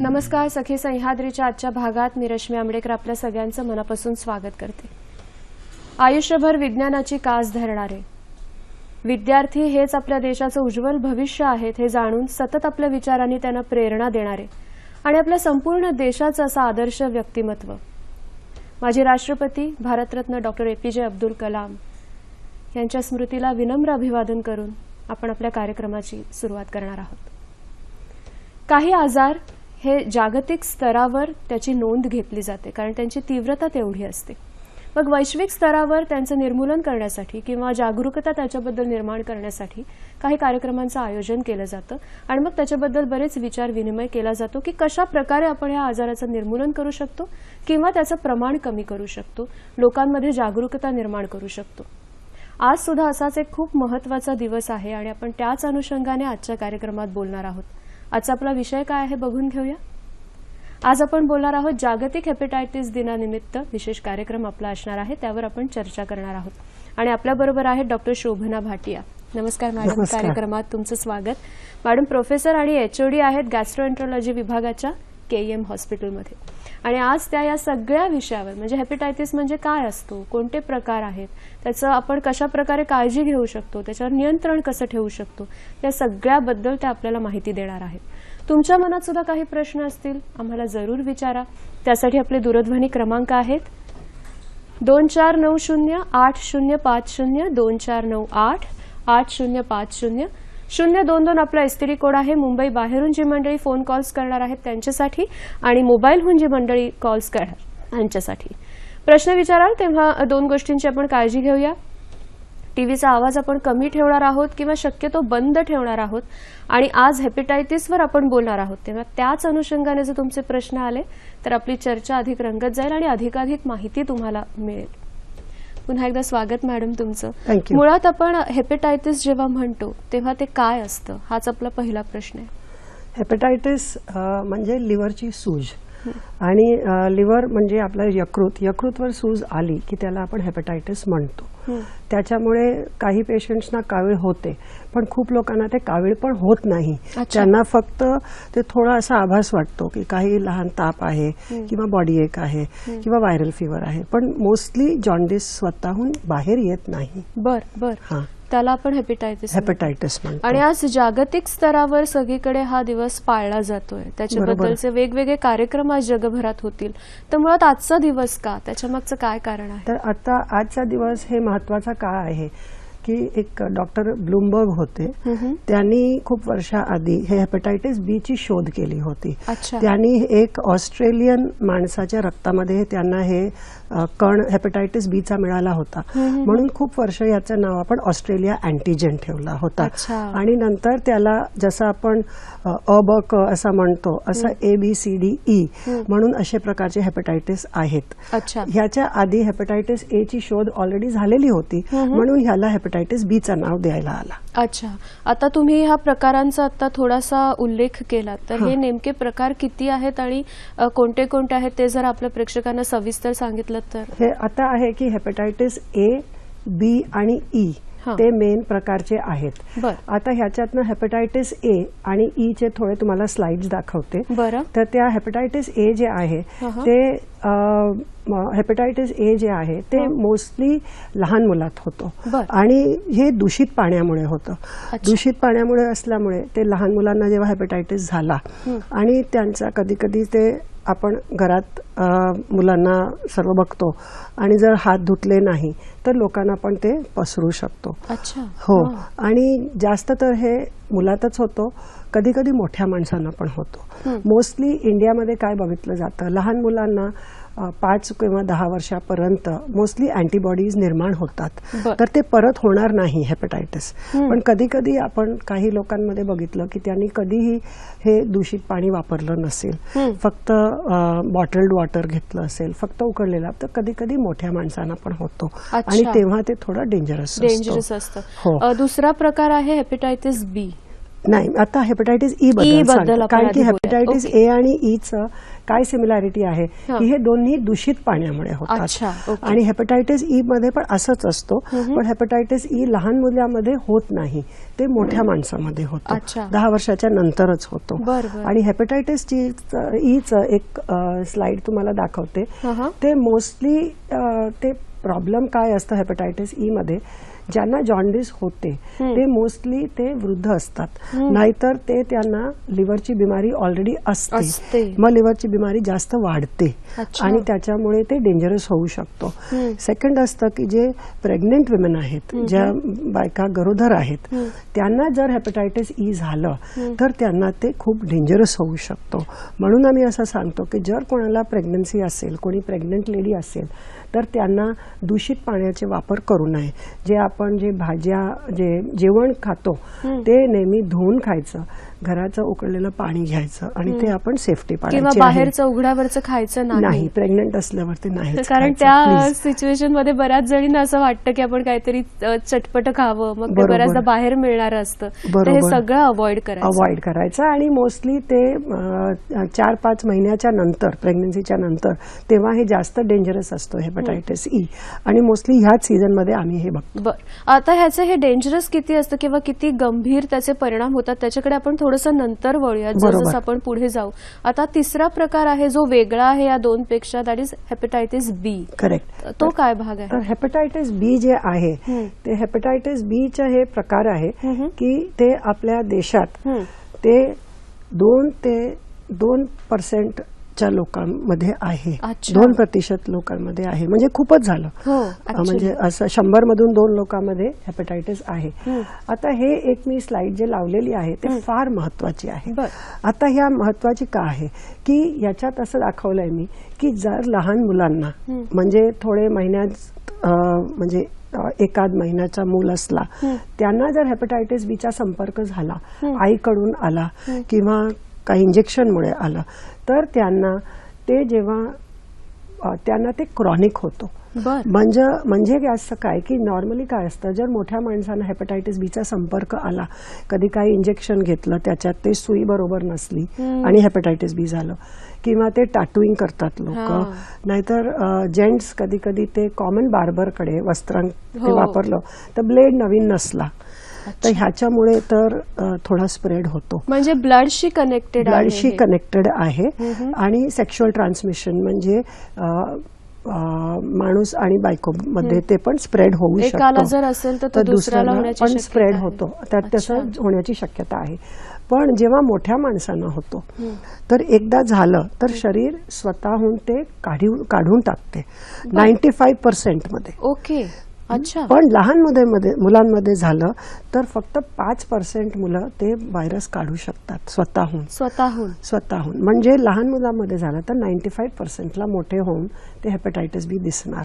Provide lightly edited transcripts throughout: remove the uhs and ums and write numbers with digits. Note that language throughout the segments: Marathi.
नमस्कार. सखी सह्याद्रीच्या आजच्या भागात मी रश्मी आंबेडकर आपल्या सगळ्यांचं मनापासून स्वागत करते. आयुष्यभर विज्ञानाची कास धरणारे विद्यार्थी हेच आपल्या देशाचं उज्ज्वल भविष्य आहेत हे जाणून सतत आपल्या विचारांनी त्यांना प्रेरणा देणारे आणि आपल्या संपूर्ण देशाचं असं आदर्श व्यक्तिमत्व माजी राष्ट्रपती भारतरत्न डॉक्टर APJ अब्दुल कलाम यांच्या स्मृतीला विनम्र अभिवादन करून आपण आपल्या कार्यक्रमाची सुरुवात करणार आहोत. काही आजार हे जागतिक स्तरावर त्याची नोंद घेतली जाते कारण त्यांची तीव्रता तेवढी असते. मग वैश्विक स्तरावर त्यांचं निर्मूलन करण्यासाठी किंवा जागरूकता त्याच्याबद्दल निर्माण करण्यासाठी काही कार्यक्रमांचं आयोजन केलं जातं आणि मग त्याच्याबद्दल बरेच विचार विनिमय केला जातो की कशा प्रकारे आपण या आजाराचं निर्मूलन करू शकतो किंवा त्याचं प्रमाण कमी करू शकतो, लोकांमध्ये जागरूकता निर्माण करू शकतो. आज सुद्धा असाच एक खूप महत्त्वाचा दिवस आहे आणि आपण त्याच अनुषंगाने आजच्या कार्यक्रमात बोलणार आहोत. आजचा आपला विषय काय आहे बघून घेऊया. आज आपण बोलणार आहोत जागतिक हेपेटायटिस दिनानिमित्त विशेष कार्यक्रम आपला असणार आहे, त्यावर आपण चर्चा करणार आहोत. आणि आपल्याबरोबर आहेत डॉक्टर शोभना भाटिया. नमस्कार मॅडम, कार्यक्रमात तुमचं स्वागत. मॅडम प्रोफेसर आणि HOD आहेत गॅस्ट्रोएंट्रोलॉजी विभागाच्या KEM हॉस्पिटलमध्ये आणि आज त्या या सगळ्या विषयावर म्हणजे हेपेटायटिस म्हणजे काय असतो, कोणते प्रकार आहेत, त्याचं आपण कशा प्रकारे काळजी घेऊ शकतो, त्याच्यावर नियंत्रण कसं ठेवू शकतो, या सगळ्याबद्दल त्या आपल्याला माहिती देणार आहेत. तुमच्या मनात सुद्धा काही प्रश्न असतील आम्हाला जरूर विचारा. त्यासाठी आपले दूरध्वनी क्रमांक आहेत 24908050 24988050 022 आपला STD कोड आहे. मुंबई बाहेरून जी मंडळी फोन कॉल्स करणार आहेत त्यांच्यासाठी आणि मोबाईलहून जी मंडळी कॉल्स करणार त्यांच्यासाठी. प्रश्न विचाराल तेव्हा दोन गोष्टींची आपण काळजी घेऊया. टीव्हीचा आवाज आपण कमी ठेवणार आहोत किंवा शक्यतो बंद ठेवणार आहोत आणि आज हेपेटायटिसवर आपण बोलणार आहोत तेव्हा त्याच अनुषंगाने जर तुमचे प्रश्न आले तर आपली चर्चा अधिक रंगत जाईल आणि अधिकाधिक माहिती तुम्हाला मिळेल. पुन्हा एकदा स्वागत मॅडम तुमचं. मुळात आपण हेपेटायटिस जेव्हा म्हणतो तेव्हा ते काय असतं हाच आपला पहिला प्रश्न आहे. हेपेटायटिस म्हणजे लिव्हरची सूज आणि लिव्हर म्हणजे आपलं यकृतवर सूज आली की त्याला आपण हेपेटायटिस म्हणतो. त्याच्यामुळे काही पेशंट्सना कावीळ होते पण खूप लोकांना ते कावीळ पण होत नाही. त्यांना फक्त ते थोडा असा आभास वाटतो की काही लहान ताप आहे किंवा बॉडी एक आहे किंवा व्हायरल फीवर आहे पण मोस्टली जॉन्डिस स्वतःहून बाहेर येत नाही. बर त्याला आपण हेपेटायटिस म्हणतो. आणि आज जागतिक स्तरावर सगळीकडे हा दिवस पाळला जातोय, त्याच्याबद्दलचे वेगवेगळे कार्यक्रम आज जगभरात होतील. तर मुळात आजचा दिवस का, त्याच्या मागचं काय कारण आहे? तर आता आजचा दिवस हे महत्वाचा का आहे की एक डॉक्टर ब्लूमबर्ग होते, त्यांनी खूप वर्षाआधी हे हेपेटायटिस B ची शोध केली होती. त्यांनी एक ऑस्ट्रेलियन माणसाच्या रक्तामध्ये त्यांना हे कण हेपेटायटिस B चा मिळाला होता म्हणून खूप वर्ष याचं नाव आपण ऑस्ट्रेलिया अँटीजेन ठेवला होता. आणि नंतर त्याला जसं आपण अ ब क असं म्हणतो असं ABCDE म्हणून असे प्रकारचे हेपेटायटिस आहेत. ह्याच्या आधी हेपेटायटिस A ची शोध ऑलरेडी झालेली होती म्हणून ह्याला हेपेटायटिस B चं नाव द्यायला आला. अच्छा, आता तुम्ही ह्या प्रकारांचा आता थोडासा उल्लेख केला तर हे नेमके प्रकार किती आहेत आणि कोणते कोणते आहेत ते जर आपल्या प्रेक्षकांना सविस्तर सांगितलं तर? हे आता आहे की हेपेटायटिस A, B आणि E ते मेन प्रकारचे आहेत. आता ह्याच्यातनं हेपेटायटिस A आणि E चे थोडे तुम्हाला स्लाइड्स दाखवते. तर त्या हेपेटायटिस A जे आहे ते हेपेटायटिस A जे आहे ते मोस्टली लहान मुलात होतो आणि हे दूषित पाण्यामुळे होतं. दूषित पाण्यामुळे असल्यामुळे ते लहान मुलांना जेव्हा हेपेटायटिस झाला आणि त्यांचा कधी कधी ते आपण घरात मुलांना सर्व बघतो आणि जर हात धुतले नाही तर लोकांना पण ते पसरू शकतो. हो, आणि जास्त तर हे मुलातच होतो, कधी कधी मोठ्या माणसांना पण होतो. मोस्टली इंडियामध्ये काय बघितलं जातं, लहान मुलांना 5 किंवा 10 वर्षापर्यंत मोस्टली अँटीबॉडीज निर्माण होतात तर ते परत होणार नाही हेपेटायटिस. पण कधी कधी आपण काही लोकांमध्ये बघितलं की त्यांनी कधीही हे दूषित पाणी वापरलं नसेल, फक्त बॉटल्ड वॉटर घेतलं असेल, फक्त उकळलेला, तर कधी कधी मोठ्या माणसांना पण होतो आणि तेव्हा ते थोडं डेंजरस असतं. दुसरा प्रकार आहे हेपेटायटिस B. नाही, आता हेपटायटिस ई बद्दल कारण की हेपटायटिस ए आणि ई चं काय सिमिलॅरिटी आहे की हे दोन्ही दूषित पाण्यामुळे होतात आणि हेपटायटिस ई मध्ये पण असंच असतो, पण हेपटायटिस ई लहान मुलांमध्ये होत नाही, ते मोठ्या माणसामध्ये होतं, 10 वर्षाच्या नंतरच होतो. आणि हेपटायटिस ई चं एक स्लाइड तुम्हाला दाखवते. ते मोस्टली ते प्रॉब्लेम काय असतं हेपटायटिस ई मध्ये, ज्यांना जॉन्डिस होते ते मोस्टली ते वृद्ध असतात, नाहीतर ते त्यांना लिव्हरची बिमारी ऑलरेडी असते, मग लिव्हरची बिमारी जास्त वाढते आणि त्याच्यामुळे ते डेंजरस होऊ शकतो. सेकंड असतं की जे प्रेग्नेंट विमेन आहेत, ज्या बायका गरोदर आहेत, त्यांना जर हेपटायटिस ई झालं तर त्यांना ते खूप डेंजरस होऊ शकतो. म्हणून आम्ही असं सांगतो की जर कोणाला प्रेग्नन्सी असेल, कोणी प्रेग्नेंट लेडी असेल, तर त्यांना दूषित पाण्याचे वापर करू नये. जे आपण जे भाज्या जेवण खातो ते नेहमी धुवून खायचं, घराचं उकळलेलं पाणी घ्यायचं आणि ते आपण सेफ्टी किंवा बाहेरचं उघड्यावरचं खायचं नाही, प्रेग्नेंट असल्यावरती नाही. कारण त्या सिच्युएशन मध्ये बऱ्याच जणींना असं वाटतं की आपण काहीतरी चटपट खावं, मग ते बऱ्याचदा बाहेर मिळणार असतं, तर हे सगळं अवॉइड करायचं. आणि मोस्टली ते 4-5 महिन्याच्या नंतर, प्रेग्नन्सीच्या नंतर, तेव्हा हे जास्त डेंजरस असतो हेपटायटिस ई, आणि मोस्टली ह्याच सीझन मध्ये आम्ही हे बघतो. आता ह्याचं हे डेंजरस किती असतं किंवा किती गंभीर त्याचे परिणाम होतात त्याच्याकडे आपण थोडंसं नंतर वळूयात जसं आपण पुढे जाऊ. आता तिसरा प्रकार आहे जो वेगळा आहे या दोनपेक्षा, that is hepatitis B. Correct. तो काय भाग आहे? तर हेपटायटिस बी जे आहे ते हेपटायटिस बी चे हे प्रकार आहे की ते आपल्या देशात ते 2% च्या लोकांमध्ये आहे, 2% लोकांमध्ये आहे, म्हणजे खूपच झालं. म्हणजे असं 100 मधून 2 लोकांमध्ये हेपटायटिस आहे. आता हे एक मी स्लाइड जे लावलेली आहे ते फार महत्वाची आहे. आता ह्या महत्वाची का आहे की याच्यात असं दाखवलंय मी की जर लहान मुलांना, म्हणजे थोडे महिन्यात, म्हणजे एखाद महिन्याचा मूल असला, त्यांना जर हेपटायटिस बीचा संपर्क झाला, आईकडून आला किंवा काही इंजेक्शनमुळे आलं, तर त्यांना ते क्रॉनिक होतो. म्हणजे असं काय की नॉर्मली काय असतं, जर मोठ्या माणसांना हेपटायटिस बीचा संपर्क आला, कधी काही इंजेक्शन घेतलं, त्याच्यात ते सुई बरोबर नसली आणि हेपटायटिस बी झालं, किंवा ते टॅटूइंग करतात लोक, नाहीतर जेंट्स कधी कधी ते कॉमन बार्बरकडे वस्त्रांक वापरलं तर ब्लेड नवीन नसला, तर ह्याच्यामुळे तर थोडा स्प्रेड होतो. म्हणजे ब्लडशी कनेक्टेड आहे. आणि सेक्शुअल ट्रान्समिशन म्हणजे माणूस आणि बायको मध्ये ते पण स्प्रेड होऊ शकतो. एकाला जर असेल तर दुसऱ्याला पण स्प्रेड होतो, त्यात तसं होण्याची शक्यता आहे. पण जेव्हा मोठ्या माणसांना होतो तर एकदा झालं तर शरीर स्वतःहून ते काढून टाकते 95% मध्ये. ओके. पण लहान मुलांमध्ये झालं तर फक्त 5% मुलं ते व्हायरस काढू शकतात स्वतःहून. म्हणजे लहान मुलांमध्ये झालं तर 95% ला मोठे होऊन ते हेपटायटिस बी दिसणार.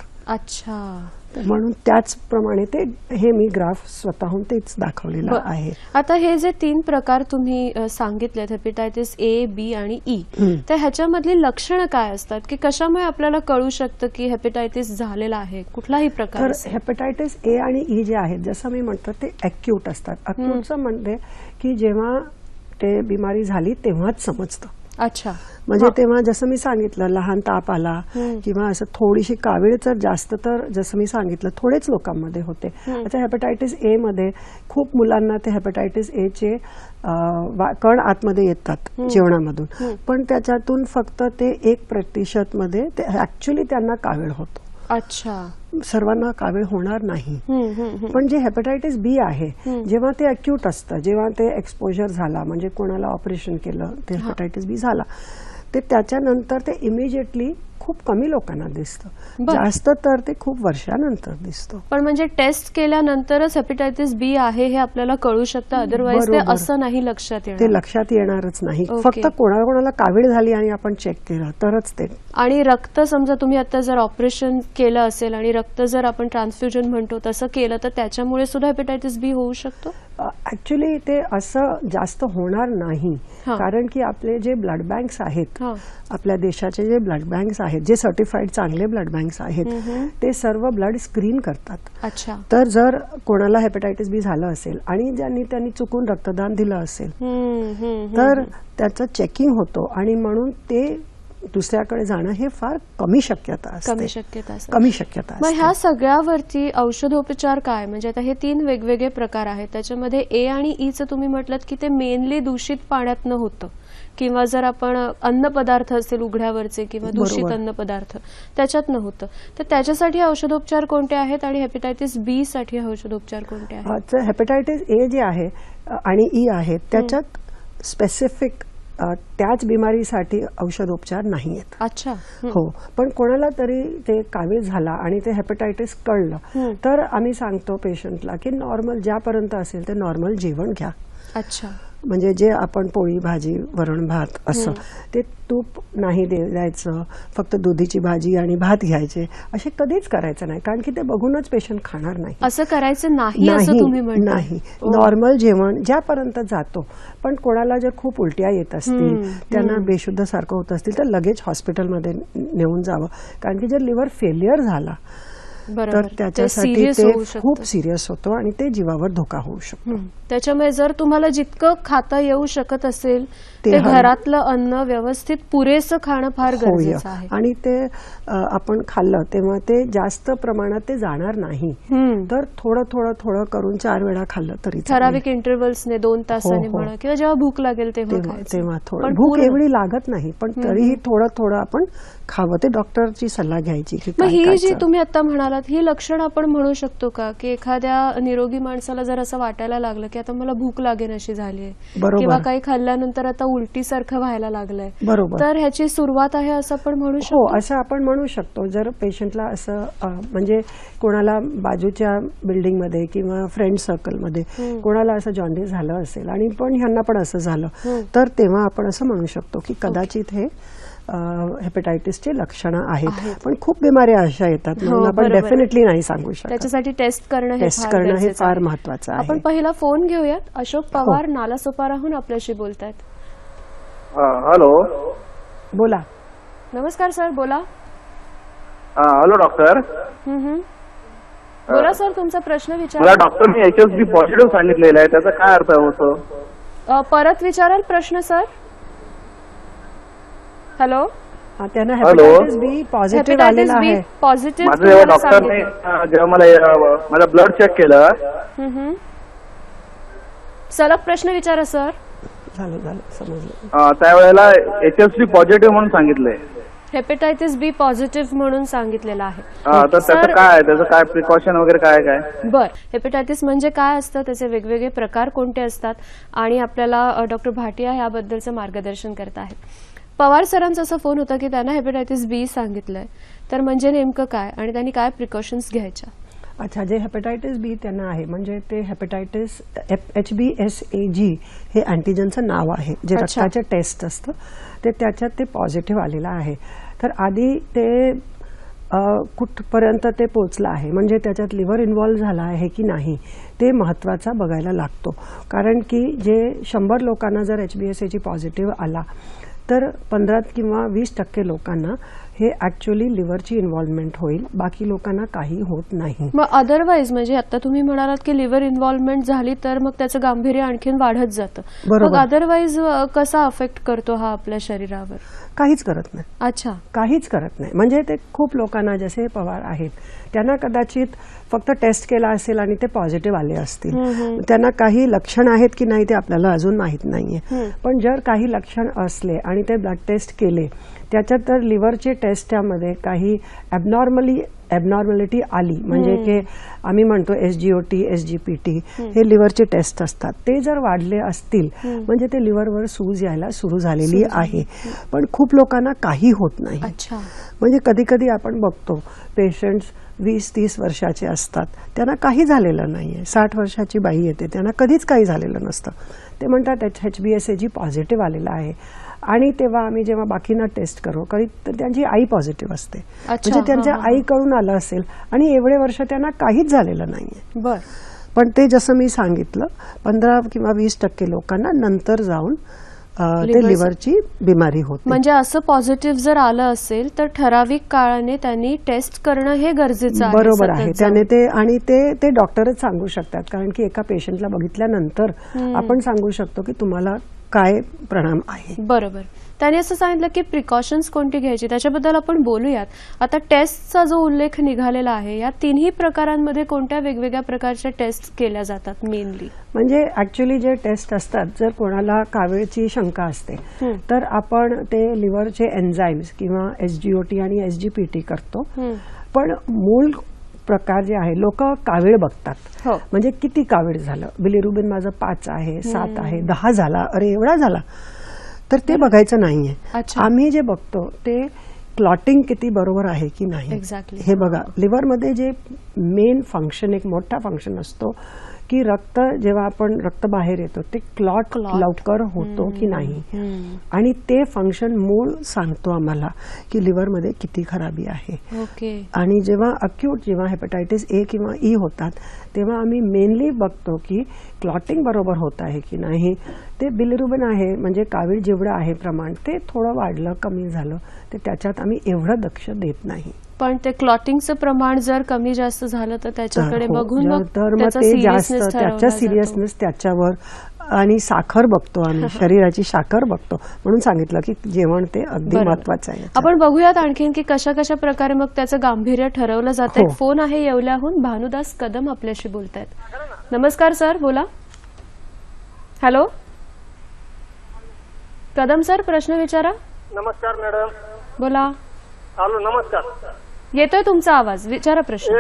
म्हणून त्याचप्रमाणे ते हे मी ग्राफ स्वतःहून तेच दाखवलेलं आहे. आता हे जे 3 प्रकार तुम्ही सांगितलेत, हेपटायटिस ए, बी आणि ई, तर ह्याच्यामधली लक्षणं काय असतात की कशामुळे आपल्याला कळू शकतं की हेपटायटिस झालेला आहे कुठलाही प्रकार? तर हेपटायटिस ए आणि ई जे आहेत, जसं मी म्हणतो, ते अक्यूट असतात. अक्यूटचं म्हणते की जेव्हा ते बिमारी झाली तेव्हाच समजतं. म्हणजे तेव्हा जसं मी सांगितलं, लहान ताप आला किंवा असं थोडीशी कावीळ, तर जास्त तर जसं मी सांगितलं थोडेच लोकांमध्ये होते. आता हेपटायटिस ए मध्ये खूप मुलांना ते हेपटायटिस ए चे कण आतमध्ये येतात जेवणामधून, पण त्याच्यातून फक्त ते 1% मध्ये ते ऍक्च्युली त्यांना कावीळ होतो. सर्वांना कावीळ होणार नाही. पण जे हेपटायटिस बी आहे, जेव्हा ते अक्यूट असतं, जेव्हा ते एक्सपोजर झाला, म्हणजे कोणाला ऑपरेशन केलं, ते हेपटायटिस बी झाला, ते त्याच्यानंतर ते इमिजिएटली खूप कमी लोकांना दिसतं, जास्त तर ते खूप वर्षानंतर दिसतं. पण म्हणजे टेस्ट केल्यानंतरच हेपटायटिस बी आहे हे आपल्याला कळू शकतं, अदरवाईज ते असं नाही लक्षात येणार. ते लक्षात येणारच नाही. फक्त कोणाला कावीळ झाली आणि आपण चेक केलं तरच ते. आणि रक्त, समजा तुम्ही आता जर ऑपरेशन केलं असेल आणि रक्त जर आपण ट्रान्सफ्युजन म्हणतो तसं केलं, तर त्याच्यामुळे सुद्धा हेपटायटिस बी होऊ शकतो? ऍक्च्युली ते असं जास्त होणार नाही, कारण की आपले जे ब्लड बँक्स आहेत, आपल्या देशाचे जे ब्लड बँक्स आहेत जे सर्टिफाईड चांगले ब्लड बँक्स आहेत ते सर्व ब्लड स्क्रीन करतात. अच्छा. तर जर कोणाला हेपॅटायटिस बी झालं असेल आणि त्यांनी चुकून रक्तदान दिलं असेल तर त्याचं चेकिंग होतो आणि म्हणून ते दुसऱ्याकडे जाणं हे फार कमी शक्यता असते. कमी शक्यता मग ह्या सगळ्यावरती औषधोपचार काय, म्हणजे आता हे 3 वेगवेगळे प्रकार आहेत, त्याच्यामध्ये ए आणि ई चं तुम्ही म्हटलं की ते मेनली दूषित पाण्यातनं होतं किंवा जर आपण अन्न पदार्थ असेल उघड्यावरचे किंवा दूषित अन्न पदार्थ त्याच्यातनं होतं, तर त्याच्यासाठी औषधोपचार कोणते आहेत आणि हेपॅटायटिस बी साठी औषधोपचार कोणते आहेत? हेपॅटायटिस ए जे आहे आणि ई आहे त्याच्यात स्पेसिफिक त्याच बिमारीसाठी औषधोपचार नाही आहेत. अच्छा. हो, पण कोणाला तरी ते कावीळ झाला आणि ते हेपॅटायटिस कळलं तर आम्ही सांगतो पेशंटला की नॉर्मल ज्यापर्यंत असेल ते नॉर्मल जेवण घ्या. अच्छा. म्हणजे जे आपण पोळी भाजी वरण भात असं ते तूप नाही द्यायचं, फक्त दुधीची भाजी आणि भात घ्यायचे असे कधीच करायचं नाही, कारण की ते बघूनच पेशंट खाणार नाही. असं करायचं नाही असं तुम्ही म्हणता? नाही, नॉर्मल जेवण ज्यापर्यंत जातो. पण कोणाला जर खूप उलट्या येत असतील, त्यांना बेशुद्ध सारखं होत असतील तर लगेच हॉस्पिटलमध्ये नेऊन जावं, कारण की जर लिव्हर फेल्युअर झाला तर त्याच्यासाठी ते खूप सिरियस होतो आणि ते जीवावर धोका होऊ शकतो. त्याच्यामुळे जर तुम्हाला जितकं खाता येऊ शकत असेल ते घरातलं अन्न व्यवस्थित पुरेसं खाणं फार गरजेचं आहे. आणि ते आपण खाल्लं तेव्हा ते जास्त प्रमाणात ते जाणार नाही, तर थोडं थोडं थोडं करून 4 वेळा खाल्लं तरी ठराविक इंटरव्हल्सने 2 तासांनी म्हणा किंवा जेव्हा भूक लागेल तेव्हा थोडं. भूक एवढी लागत नाही पण तरीही थोडं थोडं आपण खावं. ते डॉक्टरची सल्ला घ्यायची. ही जी तुम्ही आता म्हणालात ही लक्षण आपण म्हणू शकतो का की एखाद्या निरोगी माणसाला जर असं वाटायला लागलं की आता मला भूक लागेन अशी झाली आहे किंवा काही खाल्ल्यानंतर आता उलटी सारखं व्हायला लागलंय, बरोबर, तर ह्याची सुरुवात आहे असं आपण म्हणू शकतो? हो, असं आपण म्हणू शकतो. जर पेशंटला असं म्हणजे कोणाला बाजूच्या बिल्डिंगमध्ये किंवा फ्रेंड सर्कलमध्ये कोणाला असं जॉन्डिस झालं असेल आणि पण ह्यांना पण असं झालं तर तेव्हा आपण असं म्हणू शकतो की कदाचित हे हेपॅटायटिसचे लक्षणं आहेत. पण खूप बिमाऱ्या अशा येतात म्हणून आपण डेफिनेटली नाही सांगू शकत. त्याच्यासाठी टेस्ट करणं हे फार महत्वाचं आहे. आपण पहिला फोन घेऊयात. अशोक पवार नालासोपाराहून आपल्याशी बोलतायत. हॅलो, बोला. नमस्कार सर, बोला. Hello doctor. बोला सर, तुमचा प्रश्न विचारा. मला डॉक्टरने HSB पॉझिटिव्ह सांगितलेलं आहे, त्याचा काय अर्थ होतो? परत विचाराल प्रश्न सर? हॅलो, त्यांना हेपॅटायटिस बी पॉझिटिव्ह आलेला आहे. पॉझिटिव्ह डॉक्टरने जेव्हा मला ब्लड चेक केलं. सलग प्रश्न विचारा सर. झालं समजलं. त्यावेळेला HSB पॉझिटिव्ह म्हणून सांगितलंय. हेपॅटायटिस बी पॉझिटिव्ह म्हणून सांगितलेलं आहे. तर त्याचं काय प्रिकॉशन वगैरे काय? बर, हेपॅटायटिस म्हणजे काय असतं, त्याचे वेगवेगळे प्रकार कोणते असतात आणि आपल्याला डॉक्टर भाटिया याबद्दलचं मार्गदर्शन करत आहेत. पवार सरांचा असा फोन होता की त्यांना हेपॅटायटिस बी सांगितलंय, तर म्हणजे नेमकं काय आणि त्यांनी काय प्रिकॉशन्स घ्यायच्या? अच्छा, जे हेपॅटायटिस बी त्यांना आहे म्हणजे ते हेपॅटायटिस HBsAg हे अँटीजनचं नाव आहे, जे रक्ताचे टेस्ट असतं ते त्याच्यात ते पॉझिटिव्ह आलेलं आहे. तर आधी ते कुठपर्यंत ते पोचलं आहे म्हणजे त्याच्यात लिव्हर इन्व्हॉल्व्ह झाला आहे की नाही ते महत्त्वाचा बघायला लागतो. कारण की जे 100 लोकांना जर HBsAg पॉझिटिव्ह आला तर 15 किंवा 20% लोकांना हे ऍक्च्युअली लिव्हरची इन्व्हॉल्वमेंट होईल, बाकी लोकांना काही होत नाही. मग अदरवाईज म्हणजे आता तुम्ही म्हणालात की लिव्हर इन्व्हॉल्वमेंट झाली तर मग त्याचं गांभीर्य आणखीन वाढत जातं. मग अदरवाईज कसा अफेक्ट करतो हा आपल्या शरीरावर? काहीच करत नाही. अच्छा, काहीच करत नाही. म्हणजे ते खूप लोकांना, जसे पवार आहेत त्यांना कदाचित फक्त टेस्ट केला असेल आणि ते पॉझिटिव्ह आले असतील, त्यांना काही लक्षण आहेत की नाही ते आपल्याला अजून माहित नाहीये. पण जर काही लक्षण असले आणि ते ब्लड टेस्ट केले त्याच्यात तर लिव्हरचे टेस्ट त्यामध्ये काही ॲबनॉर्मॅलिटी आली म्हणजे की आम्ही म्हणतो SGOT SGPT हे लिव्हरचे टेस्ट असतात, ते जर वाढले असतील म्हणजे ते लिव्हरवर सूज यायला सुरू झालेली आहे. पण खूप लोकांना काही होत नाही. म्हणजे कधी कधी आपण बघतो पेशंट्स 20-30 वर्षाचे असतात, त्यांना काही झालेलं नाहीये. 60 वर्षाची बाई येते, त्यांना कधीच काही झालेलं नसतं. ते म्हणतात HBsAg पॉझिटिव्ह आलेला आहे आणि तेव्हा आम्ही जेव्हा बाकींना टेस्ट करू तर त्यांची आई पॉझिटिव्ह असते. म्हणजे त्यांच्या आईकडून आलं असेल आणि एवढे वर्ष त्यांना काहीच झालेलं नाहीये. पण ते जसं मी सांगितलं 15 किंवा 20% लोकांना नंतर जाऊन ते लिव्हरची बिमारी होते. म्हणजे असं पॉझिटिव्ह जर आलं असेल तर ठराविक काळाने त्यांनी टेस्ट करणं हे गरजेचं आहे. बरोबर आहे. त्याने ते डॉक्टरच सांगू शकतात, कारण की एका पेशंटला बघितल्यानंतर आपण सांगू शकतो की तुम्हाला काय परिणाम आहे. बरोबर. त्याने असं सांगितलं की प्रिकॉशन्स कोणती घ्यायची, त्याच्याबद्दल आपण बोलूयात. आता टेस्टचा जो उल्लेख निघालेला आहे, या तिन्ही प्रकारांमध्ये कोणत्या वेगवेगळ्या प्रकारच्या टेस्ट केल्या जातात मेनली? म्हणजे ऍक्च्युली जे टेस्ट असतात, जर कोणाला कावीळची शंका असते तर आपण ते लिव्हरचे एन्झाईम्स किंवा SGOT आणि SGPT करतो. पण मूळ प्रकार जे आहे, लोक कावीळ बघतात. म्हणजे किती कावीळ झालं, बिलिरुबिन माझं 5 आहे, 7 आहे, 10 झाला, अरे एवढा झाला, तर ते बघायचं नाहीये. आम्ही जे बघतो ते क्लॉटिंग किती बरोबर आहे की नाही हे बघा. लिव्हरमध्ये जे मेन फंक्शन, एक मोठा फंक्शन असतो की रक्त, जेव्हा आपण रक्त बाहेर येतो ते क्लॉट लवकर होतो की नाही, आणि ते फंक्शन मूळ सांगतो आम्हाला की लिव्हरमध्ये किती खराबी आहे. आणि जेव्हा अक्यूट, जेव्हा हेपॅटायटिस A किंवा E होतात, तेव्हा आम्ही मेनली बघतो की क्लॉटिंग बरोबर होत आहे की नाही. ते बिलिरुबिन आहे, म्हणजे कावीळ जेवढं आहे प्रमाण, ते थोडं वाढलं कमी झालं, तर त्याच्यात आम्ही एवढं लक्ष देत नाही. पण ते क्लॉटिंगचं प्रमाण जर कमी जास्त झालं तर त्याच्याकडे बघून त्याच्या सिरियसनेस त्याच्यावर, आणि साखर बघतो आम्ही, शरीराची साखर बघतो, म्हणून सांगितलं की जेवण ते अगदी महत्वाचं आहे. आपण बघूयात आणखीन की कशा कशा प्रकारे मग त्याचं गांभीर्य ठरवलं जातं. एक फोन आहे येवल्याहून, भानुदास कदम आपल्याशी बोलतायत. नमस्कार सर, बोला. हॅलो कदम सर, प्रश्न विचारा. नमस्कार मॅडम. बोला. हॅलो, नमस्कार. येतोय तुमचा आवाज, विचारा प्रश्न.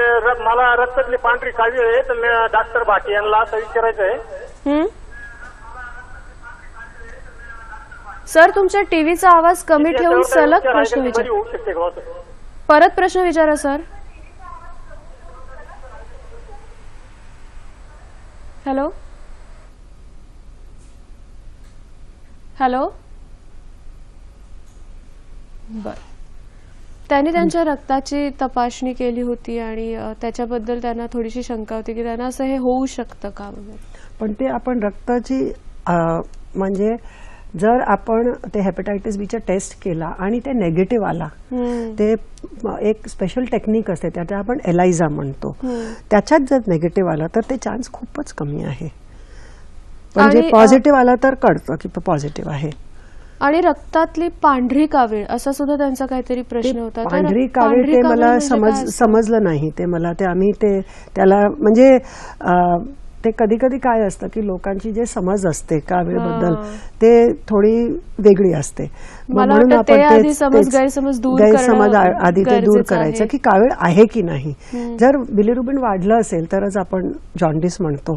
मला रक्तातली पांढरी कावीळ आहे, तर मी डॉक्टर भाटी यांना असं विचारायचं आहे. सर, तुमच्या टीव्हीचा आवाज कमी ठेवून सलग प्रश्न विचारा. परत प्रश्न विचारा सर. Hello hello. बर. त्यांनी त्यांच्या रक्ताची तपासणी केली होती आणि त्याच्याबद्दल त्यांना थोडीशी शंका होती की त्यांना असं हे होऊ शकतं का वगैरे. पण ते आपण रक्ताची, म्हणजे जर आपण ते हेपॅटायटिस बीचा टेस्ट केला आणि ते नेगेटिव्ह आला, ते एक स्पेशल टेक्निक असते, त्याला आपण एलायझा म्हणतो, त्याच्यात जर नेगेटिव्ह आला तर ते चान्स खूपच कमी आहे. म्हणजे पॉझिटिव्ह आला तर कळतं की पॉझिटिव्ह आहे. आणि रक्तातली पांढरी कावीळ असा सुद्धा त्यांचा काहीतरी प्रश्न होता. पांढरी कावीळ ते मला समजलं नाही. ते मला ते आम्ही ते त्याला म्हणजे ते कधी कधी काय असतं की लोकांची जे समज असते कावीळबद्दल ते थोडी वेगळी असते, म्हणून आपण गैरसमज आधी ते दूर करायचं की कावीळ आहे की नाही. जर बिलिरुबिन वाढलं असेल तरच आपण जॉन्डिस म्हणतो.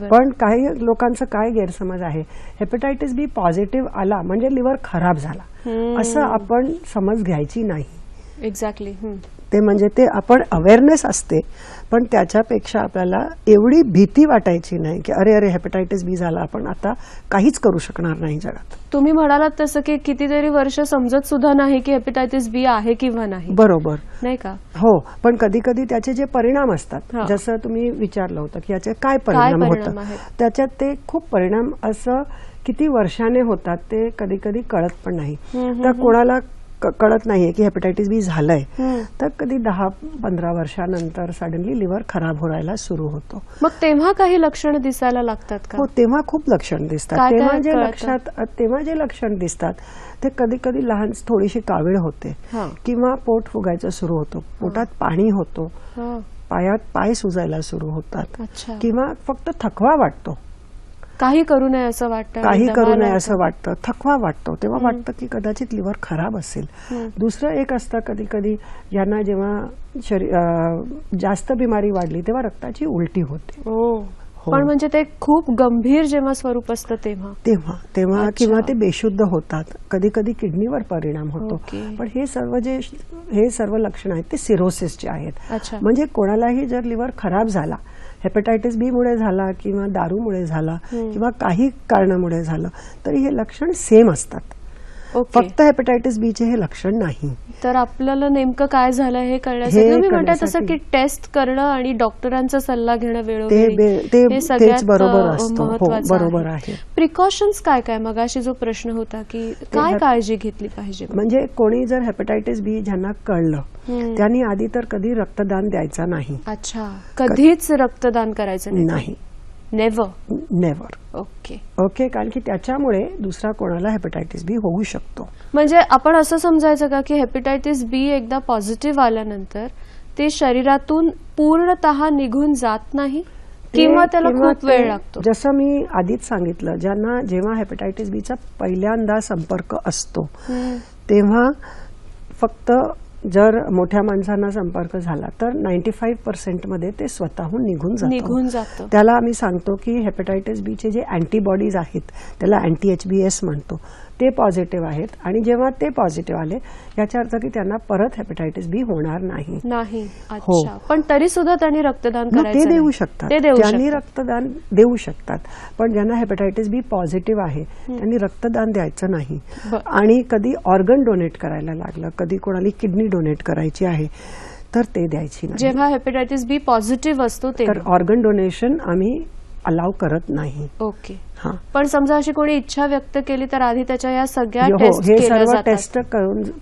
पण काही लोकांचं काय गैरसमज आहे, हेपॅटायटिस B पॉझिटिव्ह आला म्हणजे लिव्हर खराब झाला असं आपण समज घ्यायची नाही. एक्झॅक्टली. ते म्हणजे ते आपण अवेअरनेस असते, पण त्याच्यापेक्षा आपल्याला एवढी भीती वाटायची नाही की अरे अरे हेपॅटायटिस B झाला, आपण आता काहीच करू शकणार नाही जगात. तुम्ही म्हणालात तसं की कितीतरी वर्ष समजत सुद्धा नाही की हेपॅटायटिस B आहे किंवा नाही. बरोबर नाही का. हो, पण कधी कधी त्याचे जे परिणाम असतात, जसं तुम्ही विचारलं होतं की याचे काय परिणाम होतात, त्याच्यात ते खूप परिणाम असं किती वर्षाने होतात ते कधी कधी कळत पण नाही. तर कोणाला कळत नाहीये की हेपॅटायटिस B झालंय, तर कधी 10-15 वर्षानंतर सडनली लिव्हर खराब व्हायला सुरू होतो. मग तेव्हा काही लक्षण दिसायला लागतात का? हो, तेव्हा खूप लक्षण दिसतात. तेव्हा जे लक्षण दिसतात ते कधी कधी लहान थोडीशी कावीळ होते, किंवा पोट फुगायचं सुरू होतं, पोटात पाणी होतो, पायात पाय सुजायला सुरू होतात, किंवा फक्त थकवा वाटतो, काही करू नये असं वाटतं, काही करू नये असं वाटतं, थकवा वाटतो, तेव्हा वाटतं की कदाचित लिव्हर खराब असेल. दुसरं एक असतं कधी कधी ज्यांना जेव्हा जास्त बिमारी वाढली तेव्हा रक्ताची उलटी होते. पण म्हणजे ते खूप गंभीर जेव्हा स्वरूप असतं तेव्हा किंवा ते बेशुद्ध होतात, कधी कधी किडनीवर परिणाम होतो. पण हे सर्व लक्षण आहेत ते सिरोसिसचे आहेत. म्हणजे कोणालाही जर लिव्हर खराब झाला, हेपॅटायटिस B मुळे झाला किंवा दारूमुळे झाला किंवा काही कारणामुळे झालं, तरी हे लक्षण सेम असतात. फक्त हेपटायटिस बी चे हे लक्षण नाही. तर आपल्याला नेमकं काय झालं हे कळण्यासाठी तुम्ही म्हणतात तसं की टेस्ट करणं आणि डॉक्टरांचा सल्ला घेणं वेळोवेळी हे सगळ्यात महत्त्वाचं बरोबर आहे. प्रिकॉशन्स काय काय मगाशी जो प्रश्न होता की काय काळजी घेतली पाहिजे? म्हणजे कोणी जर हेपटायटिस बी ज्यांना कळलं त्यांनी आधी तर कधी रक्तदान द्यायचा नाही. अच्छा, कधीच रक्तदान करायचं नाही? नेव्हर. ओके, कारण की त्याच्यामुळे दुसरा कोणाला हेपटायटिस बी होऊ शकतो. म्हणजे आपण असं समजायचं का की हेपटायटिस बी एकदा पॉझिटिव्ह आल्यानंतर ते शरीरातून पूर्णतः निघून जात नाही किंवा त्याला खूप वेळ लागतो? जसं मी आधीच सांगितलं, ज्यांना जेव्हा हेपटायटिस बीचा पहिल्यांदा संपर्क असतो तेव्हा फक्त जर मोठ्या माणसांना संपर्क झाला तर 95% मध्ये ते स्वतःहून निघून जातं. त्याला आम्ही सांगतो की हेपटायटिस बी चे जे अँटीबॉडीज आहेत त्याला अँटी-HBs म्हणतो, ते पॉझिटिव्ह आहेत आणि जेव्हा ते पॉझिटिव्ह आले याचा अर्थ की त्यांना परत हेपटायटिस बी होणार नाही. अच्छा, पण तरी सुद्धा त्यांनी रक्तदान करायचं? ते देऊ शकतात, त्यांनी रक्तदान देऊ शकतात, पण ज्यांना हेपटायटिस बी पॉझिटिव्ह आहे त्यांनी रक्तदान द्यायचं नाही. आणि कधी ऑर्गन डोनेट करायला लागलं, कधी कोणाला किडनी डोनेट करायची आहे तर ते द्यायची नाही. जेव्हा हेपटायटिस बी पॉझिटिव्ह असतो तर ऑर्गन डोनेशन आम्ही अलाव करत नाही. ओके, पण समजा अशी कोणी इच्छा व्यक्त केली तर आधी त्याच्या या सगळ्या टेस्ट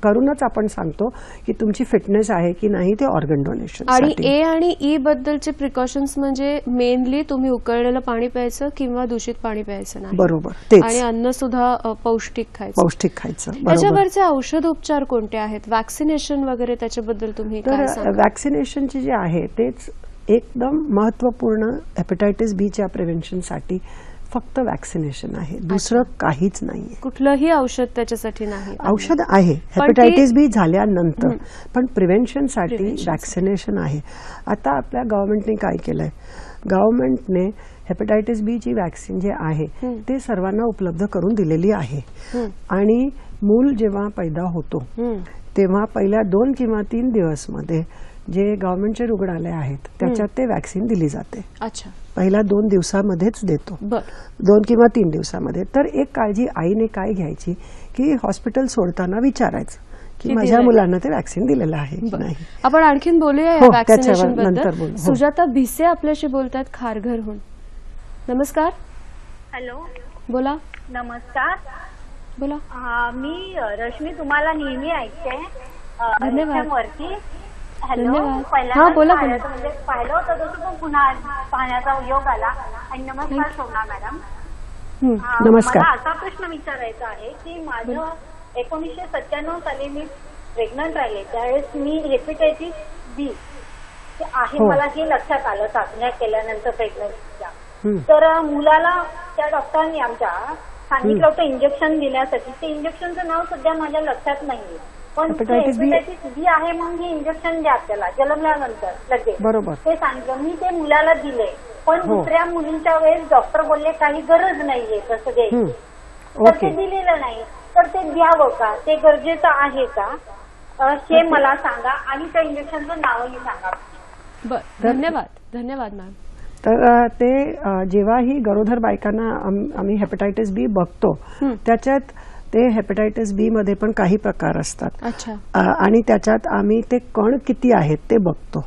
करूनच आपण सांगतो की तुमची फिटनेस आहे की नाही ते ऑर्गन डोनेशन. आणि ए आणि ई बद्दलचे प्रिकॉशन्स म्हणजे मेनली तुम्ही उकळलेलं पाणी प्यायचं किंवा दूषित पाणी प्यायचं नाही. बरोबर. आणि अन्न सुद्धा पौष्टिक खायचं. त्याच्यावरचे औषधोपचार कोणते आहेत? वॅक्सिनेशन वगैरे त्याच्याबद्दल तुम्ही काय सांगाल? वॅक्सिनेशनचे जे आहे तेच एकदम महत्वपूर्ण हेपटायटिस बी च्या प्रिव्हेन्शनसाठी फक्त वॅक्सिनेशन आहे, दुसरं काहीच नाहीये. कुठलंही औषध त्याच्यासाठी नाही? औषध आहे हेपटायटिस बी झाल्यानंतर, पण प्रिव्हेन्शनसाठी वॅक्सिनेशन आहे. आता आपल्या गव्हर्नमेंटने काय केलंय, गव्हर्नमेंटने हेपटायटिस बी ची वॅक्सिन जे आहे ते सर्वांना उपलब्ध करून दिलेली आहे. आणि मूल जेव्हा पैदा होतो तेव्हा पहिल्या 2 किंवा 3 दिवस मध्ये जे गव्हर्नमेंटचे रुग्णालय आहेत त्याच्यात ते वॅक्सिन दिली जाते. अच्छा, पहिल्या 2 दिवसामध्येच देतो, 2 किंवा 3 दिवसामध्ये. तर एक काळजी आईने काय घ्यायची की हॉस्पिटल सोडताना विचारायचं की माझ्या मुलांना ते वॅक्सिन दिलेलं आहे की नाही. आपण आणखीन बोलूया या वॅक्सिनेशन बद्दल. सुजाता भिसे आपल्याशी बोलतात खारघरहून. नमस्कार. हॅलो, बोला. नमस्कार, बोला. मी रश्मी, तुम्हाला नेहमी ऐकते. धन्यवाद. हॅलो, बोला. म्हणजे पाहिलं होतं तसं पण पुन्हा पाहण्याचा योग आला. आणि नमस्कार शोभना मॅडम. नमस्कार. मला असा प्रश्न विचारायचा आहे की माझं 1997 साली मी प्रेग्नंट राहिले त्यावेळेस मी हेपटायटिस बी आहे मला हे लक्षात आलं चाचण्या केल्यानंतर प्रेग्नन्सीच्या. तर मुलाला त्या डॉक्टरांनी आमच्या सांगितलं होतं इंजेक्शन दिल्यासाठी. ते इंजेक्शनचं नाव सध्या माझ्या लक्षात नाहीये, पण हेपटायटिस बी आहे म्हणून हे इंजेक्शन द्या त्याला जन्मल्यानंतर लगेच. बरोबर. ते सांगितलं, मी ते मुलाला दिले. पण दुसऱ्या मुलींच्या वेळेस डॉक्टर बोलले काही गरज नाहीये तसं द्यायची, तर ते दिलेलं नाही. तर ते द्यावं का, ते गरजेचं आहे का हे मला सांगा आणि त्या इंजेक्शनचं नावही सांगा. धन्यवाद मॅम. तर ते जेव्हाही गरोदर बायकांना आम्ही हेपटायटिस बी बघतो त्याच्यात ते हेपटायटिस बी मध्ये पण काही प्रकार असतात. आणि त्याच्यात आम्ही ते कण किती आहेत ते बघतो.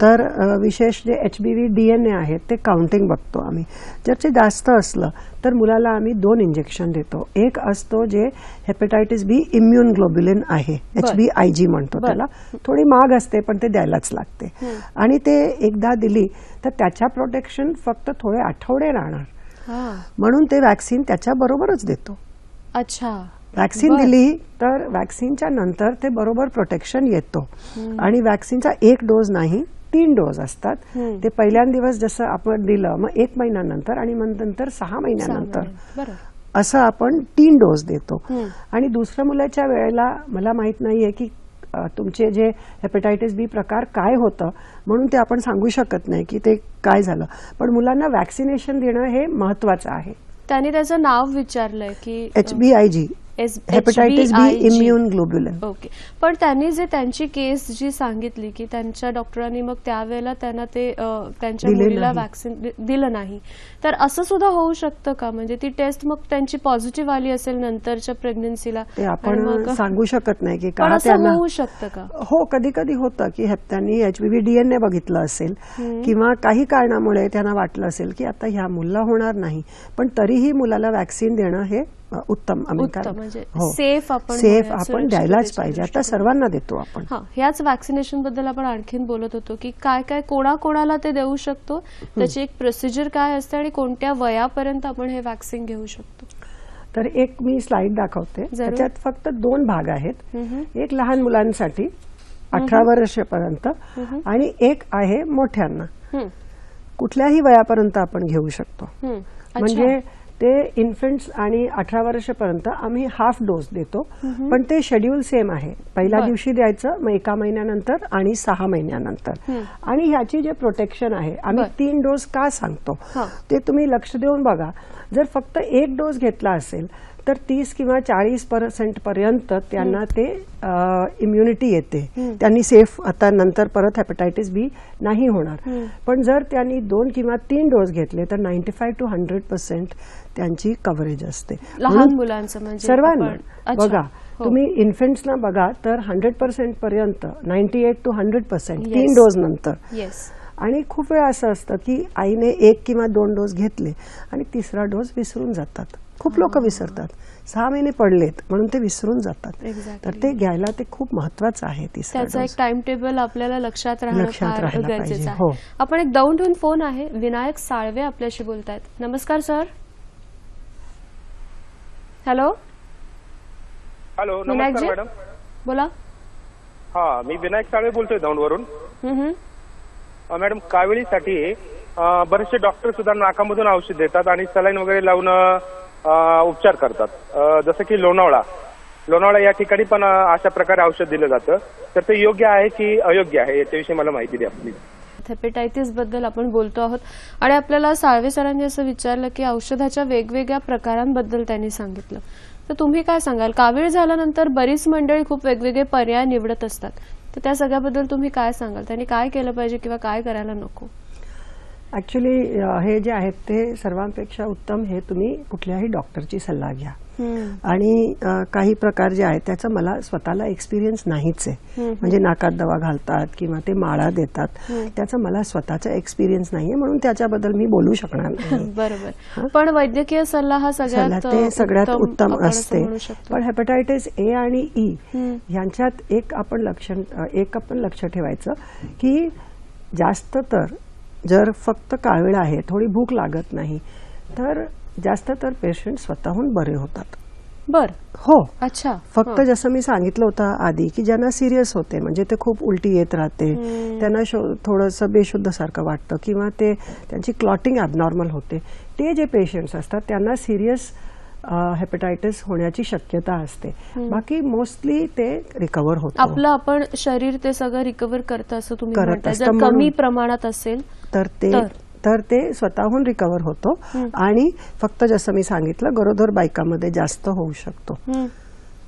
तर विशेष जे HBV DNA आहेत ते काउंटिंग बघतो आम्ही. जर ते जास्त असलं तर मुलाला आम्ही 2 इंजेक्शन देतो. एक असतो जे हेपटायटिस बी इम्युन ग्लोब्युलिन आहे, HBIG म्हणतो त्याला. थोडी महाग असते पण ते द्यायलाच लागते. आणि ते एकदा दिली तर त्याच्या प्रोटेक्शन फक्त थोडे आठवडे राहणार, म्हणून ते वॅक्सिन त्याच्या बरोबरच देतो. अच्छा, वॅक्सिन दिली तर वॅक्सिनच्या नंतर ते बरोबर प्रोटेक्शन येतो. आणि वॅक्सिनचा 1 डोस नाही 3 डोस असतात. ते पहिल्यांदा दिवस जसं आपण दिलं मग 1 महिन्यानंतर आणि मग नंतर 6 महिन्यानंतर असं आपण 3 डोस देतो. आणि दुसऱ्या मुलाच्या वेळेला मला माहित नाहीये की तुमचे जे हेपटायटिस बी प्रकार काय होतं म्हणून ते आपण सांगू शकत नाही की ते काय झालं, पण मुलांना वॅक्सिनेशन देणं हे महत्वाचं आहे. त्यांनी त्याचं नाव विचारलंय की HBIG हेपेटायटिस बी इम्युन ग्लोब्युलिन. ओके. पण त्यांनी जे त्यांची केस जी सांगितली की त्यांच्या डॉक्टरांनी मग त्यावेळेला त्यांना ते त्यांच्या मुलीला वॅक्सिन दिलं नाही, तर असं सुद्धा होऊ शकतं का? म्हणजे ती टेस्ट मग त्यांची पॉझिटिव्ह आली असेल नंतरच्या प्रेग्नन्सीला, ते आपण सांगू शकत नाही की पण असं होऊ शकतं का? हो, कधी कधी होतं की त्यांनी HPV DNA बघितलं असेल किंवा काही कारणामुळे त्यांना वाटलं असेल की आता ह्या मुलाला होणार नाही, पण तरीही मुलाला वॅक्सिन देणं हे उत्तम म्हणजे सेफ आपण द्यायलाच पाहिजे. आता सर्वांना देतो आपण. ह्याच वॅक्सिनेशन बद्दल आपण आणखीन बोलत होतो की काय काय कोणाकोणाला ते देऊ शकतो, त्याची एक प्रोसिजर काय असते आणि कोणत्या वयापर्यंत आपण हे वॅक्सिन घेऊ शकतो. तर एक मी स्लाइड दाखवते, त्याच्यात फक्त 2 भाग आहेत. एक लहान मुलांसाठी 18 वर्षापर्यंत आणि एक आहे मोठ्यांना. कुठल्याही वयापर्यंत आपण घेऊ शकतो. म्हणजे ते इन्फंट्स आणि 18 वर्षापर्यंत आम्ही हाफ डोस देतो, पण ते शेड्यूल सेम आहे. पहिल्या दिवशी द्यायचं, मग 1 महिन्यानंतर आणि 6 महिन्यानंतर. आणि ह्याची जे प्रोटेक्शन आहे, आम्ही 3 डोस का सांगतो ते तुम्ही लक्ष देऊन बघा. जर फक्त 1 डोस घेतला असेल तर 30 किंवा 40% पर्यंत त्यांना ते इम्युनिटी येते, त्यांनी सेफ आता नंतर परत हेपेटायटिस बी नाही होणार. पण जर त्यांनी 2 किंवा 3 डोस घेतले तर 95 to 100% त्यांची कव्हरेज असते. लहान मुलांचं म्हणजे सर्वांना बघा, तुम्ही इन्फंट्सना बघा तर 100% पर्यंत 98 to 100% 3 डोस नंतर. आणि खूप वेळा असं असतं की आईने 1 किंवा 2 डोस घेतले आणि 3रा डोस विसरून जातात. खूप लोक विसरतात, 6 महिने पडलेत म्हणून ते विसरून जातात. तर ते घ्यायला ते खूप महत्वाचं आहे. त्याचा एक टाइम टेबल आपल्याला लक्षात राहणं गरजेचं आहे. आपण एक दौंडहून फोन आहे, विनायक साळवे आपल्याशी बोलतायत. नमस्कार सर. हॅलो. हॅलो, नमस्कार मॅडम. बोला. हा, मी विनायक साळवे बोलतोय दौंडवरून. मॅडम, काविळीसाठी बरेचसे डॉक्टर सुद्धा नाकामधून औषध देतात आणि सलाईन वगैरे लावून उपचार करतात. जसं की लोणावळा या ठिकाणी पण अशा प्रकारे औषध दिलं जातं. तर ते योग्य आहे की अयोग्य आहे याच्याविषयी मला माहिती द्या प्लीज. हेपेटायटिस बद्दल आपण बोलतो आहोत आणि आपल्याला साळवे सरांनी असं विचारलं की औषधाच्या वेगवेगळ्या प्रकारांबद्दल त्यांनी सांगितलं, तर तुम्ही काय सांगाल? कावीळ झाल्यानंतर बरीच मंडळी खूप वेगवेगळे पर्याय निवडत असतात, तर त्या सगळ्याबद्दल तुम्ही काय सांगाल? त्यांनी काय केलं पाहिजे किंवा काय करायला नको? ऍक्च्युली हे जे आहेत ते सर्वांपेक्षा उत्तम हे तुम्ही कुठल्याही डॉक्टरची सल्ला घ्या. आणि काही प्रकार जे आहेत त्याचा मला स्वतःला एक्सपिरियन्स नाहीच आहे. म्हणजे नाकात दवा घालतात किंवा ते माळा देतात, त्याचा मला स्वतःचा एक्सपिरियन्स नाहीये, म्हणून त्याच्याबद्दल मी बोलू शकणार नाही. बरोबर. पण वैद्यकीय सल्ला हा सगळ्यात उत्तम असते. पण हेपेटायटिस ए आणि ई यांच्यात एक आपण लक्ष ठेवायचं की जास्त तर जर फक्त कावीळ आहे, थोडी भूक लागत नाही, तर जास्त तर पेशंट स्वतःहून बरे होतात. हो. अच्छा. फक्त जसं मी सांगितलं होतं आधी की ज्यांना सिरियस होते, म्हणजे ते खूप उलटी येत राहते, त्यांना थोडंसं बेशुद्ध सारखं वाटतं किंवा त्यांची क्लॉटिंग ॲबनॉर्मल होते, ते जे पेशंट्स असतात त्यांना सिरियस हेपेटायटिस होण्याची शक्यता असते. बाकी मोस्टली ते रिकव्हर होतं. आपण शरीर ते सगळं रिकव्हर करतं असं तुम्ही म्हणताय. जर कमी प्रमाणात असेल तर ते स्वतःहून रिकव्हर होतो. आणि फक्त जसं मी सांगितलं गरोदर बायकांमध्ये जास्त होऊ शकतो.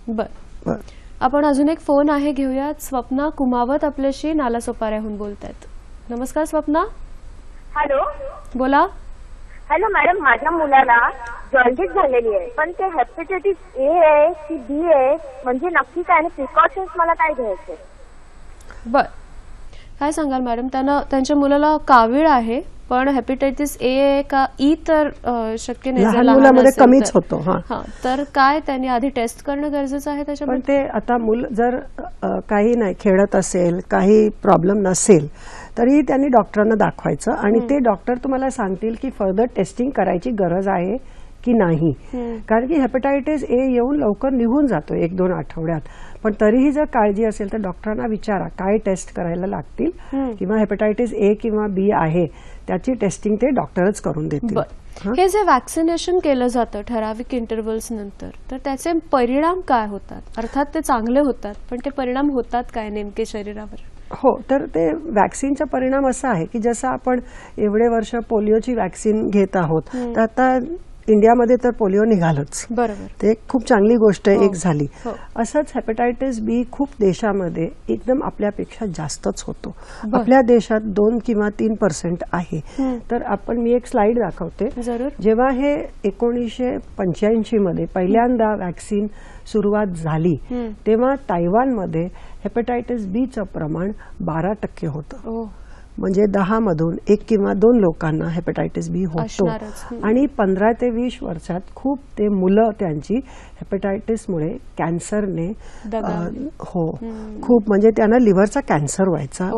बर. आपण अजून एक फोन आहे, घेऊयात. स्वप्ना कुमावत आपल्याशी नालासोपाऱ्याहून बोलतायत. नमस्कार स्वप्ना. हॅलो. बोला. हॅलो मॅडम, माझ्या मुलाला जॉन्डिस झालेली आहे, पण ते हेपेटायटिस ए आहे की बी आहे, म्हणजे नक्की काय प्रिकॉशन्स मला काय घ्यायचे? बर, काय सांगाल मॅडम? त्यांच्या मुलाला कावीळ आहे, पण हेपेटायटिस ए आहे का ई तर शक्य नाही, लहान मुलामध्ये कमीच होतो. तर काय त्यांनी आधी टेस्ट करणं गरजेचं आहे त्याच्यामध्ये? पण ते आता मूल जर काही नाही खेळत असेल, काही प्रॉब्लेम नसेल, तरी त्यांनी डॉक्टरांना दाखवायचं आणि ते डॉक्टर तुम्हाला सांगतील की फर्दर टेस्टिंग करायची गरज आहे की नाही. कारण की हेपेटायटिस ए येऊन लवकर निघून जातो 1-2 आठवड्यात. पण तरीही जर काळजी असेल तर डॉक्टरांना विचारा काय टेस्ट करायला लागतील, किंवा हेपेटायटिस ए किंवा बी आहे त्याची टेस्टिंग ते डॉक्टरच करून देतील. हे जे वॅक्सिनेशन केलं जातं ठराविक इंटरव्हल्स नंतर, तर त्याचे परिणाम काय होतात? अर्थात ते चांगले होतात, पण ते परिणाम होतात काय नेमके शरीरावर? हो, तर ते वॅक्सिनचा परिणाम असा आहे की जसं आपण एवढे वर्ष पोलिओची वॅक्सिन घेत आहोत, तर आता इंडियामध्ये तर पोलिओ निघालच, बरोबर, ते खूप चांगली गोष्ट आहे, एक झाली. हो. असंच हेपॅटायटिस बी खूप देशामध्ये एकदम आपल्यापेक्षा जास्तच होतो. आपल्या देशात 2 किंवा 3% आहे. तर मी एक स्लाइड दाखवते. जरूर. जेव्हा हे 1985 मध्ये पहिल्यांदा वॅक्सिन सुरुवात झाली तेव्हा तायवानमध्ये हेपॅटायटिस बी चं प्रमाण 12% होतं. म्हणजे 10 मधून 1 किंवा 2 लोकांना हेपॅटायटिस बी होतो. आणि 15 ते 20 वर्षात खूप ते मुलं त्यांची हेपॅटायटिसमुळे कॅन्सरने हो खूप म्हणजे त्यांना लिव्हरचा कॅन्सर व्हायचा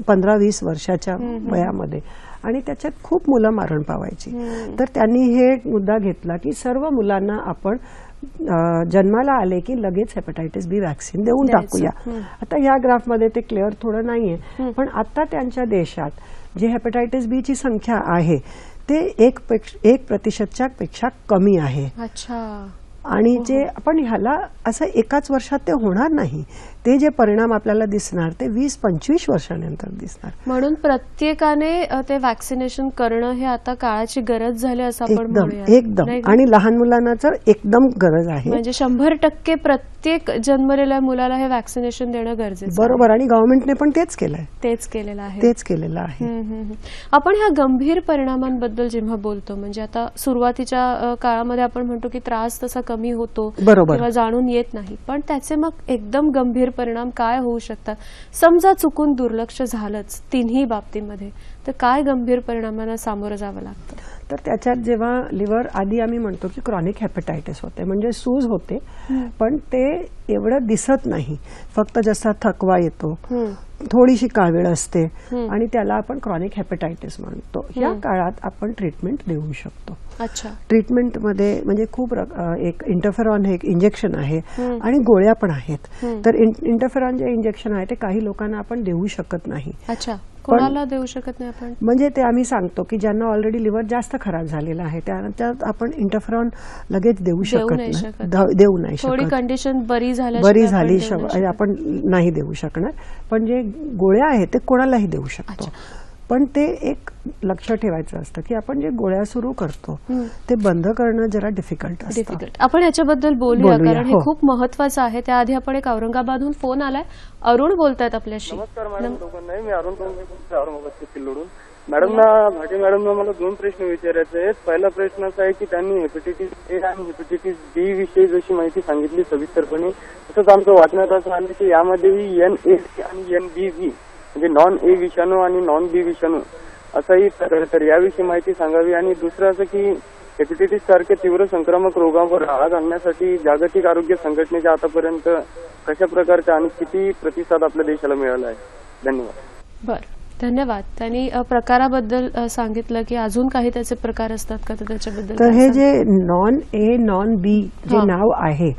15-20 वर्षाच्या वयामध्ये आणि त्याच्यात खूप मुलं मरण पावायची. तर त्यांनी हे मुद्दा घेतला की सर्व मुलांना आपण जन्माला आले की लगेच हेपॅटायटिस बी वॅक्सिन देऊन टाकूया. आता ह्या ग्राफमध्ये ते क्लिअर थोडं नाहीये, पण आता त्यांच्या देशात जे हेपॅटायटिस बी ची संख्या आहे ते 1% पेक्षा कमी आहे. आणि जे आपण ह्याला असं एकाच वर्षात ते होणार नाही, ते जे परिणाम आपल्याला दिसणार ते 20-25 वर्षानंतर दिसणार. म्हणून प्रत्येकाने ते वॅक्सिनेशन करणं हे आता काळाची गरज झाली असं आपण म्हणूया. एकदम आणि लहान मुलांना तर एकदम गरज आहे. म्हणजे 100% प्रत्येक जन्मलेल्या मुलाला हे वॅक्सिनेशन देणं गरजेचं. बरोबर. आणि गव्हर्नमेंटने पण तेच केलेलं आहे. आपण ह्या गंभीर परिणामांबद्दल जेव्हा बोलतो म्हणजे आता सुरुवातीच्या काळामध्ये आपण म्हणतो की त्रास तसा कमी होतो किंवा जाणून येत नाही, पण त्याचे मग एकदम गंभीर परिणाम काय होऊ शकतात? समजा चुकून दुर्लक्ष झालंच तिन्ही बाबतीमध्ये, तर काय गंभीर परिणामांना सामोरं जावं लागतं? तर त्याच्यात जेव्हा लिव्हर आधी आम्ही म्हणतो की क्रॉनिक हेपॅटायटिस होते म्हणजे सूज होते, पण ते एवढं दिसत नाही, फक्त जसा थकवा येतो, थोडीशी कावीळ असते आणि त्याला आपण क्रॉनिक हेपॅटायटिस म्हणतो. या काळात आपण ट्रीटमेंट देऊ शकतो. ट्रीटमेंटमध्ये म्हणजे खूप एक इंटरफेरॉन हे एक इंजेक्शन आहे आणि गोळ्या पण आहेत. तर इंटरफेरॉन जे इंजेक्शन आहे ते काही लोकांना आपण देऊ शकत नाही. कोणाला देऊ शकत नाही आपण? म्हणजे ते आम्ही सांगतो की ज्यांना ऑलरेडी लिव्हर जास्त खराब झालेला आहे त्यात आपण इंटरफेरॉन लगेच देऊ नाही शकत. थोडी कंडिशन बरी झाली आपण नाही देऊ शकणार, पण जे गोळ्या आहेत ते कोणालाही देऊ शकतो. पण ते एक लक्ष ठेवायचं असतं की आपण जे गोळ्या सुरू करतो ते बंद करणं जरा डिफिकल्ट असतं. आपण याच्याबद्दल बोलूया कारण हे खूप महत्वाचं आहे. त्याआधी आपण एक औरंगाबादहून फोन आलाय. अरुण बोलतायत आपल्याशी. नमस्कार मॅडम दोघांनाही. मी अरुण औरंगाबाद किल्लोडून. मॅडम मला 2 प्रश्न विचारायचे आहेत. पहिला प्रश्न असा आहे की त्यांनी हेपॅटायटिस ए आणि हेपॅटायटिस बी विषयी जशी माहिती सांगितली सविस्तरपणे, तसंच आमचं वाचण्यात असं आलं की यामध्येही NA आणि NBV म्हणजे नॉन ए विषाणू आणि नॉन बी विषाणू असाही तर याविषयी माहिती सांगावी. आणि दुसरं असं की हेपॅटायटिस सारख्या तीव्र संक्रामक रोगांवर आळा घालण्यासाठी जागतिक आरोग्य संघटनेच्या आतापर्यंत कशा प्रकारचा आणि किती प्रतिसाद आपल्या देशाला मिळाला आहे? धन्यवाद. धन्यवाद. त्यांनी प्रकाराबद्दल सांगितलं की अजून काही त्याचे प्रकार असतात का, तर त्याच्याबद्दल? तर हे जे non a non B J नाव आहे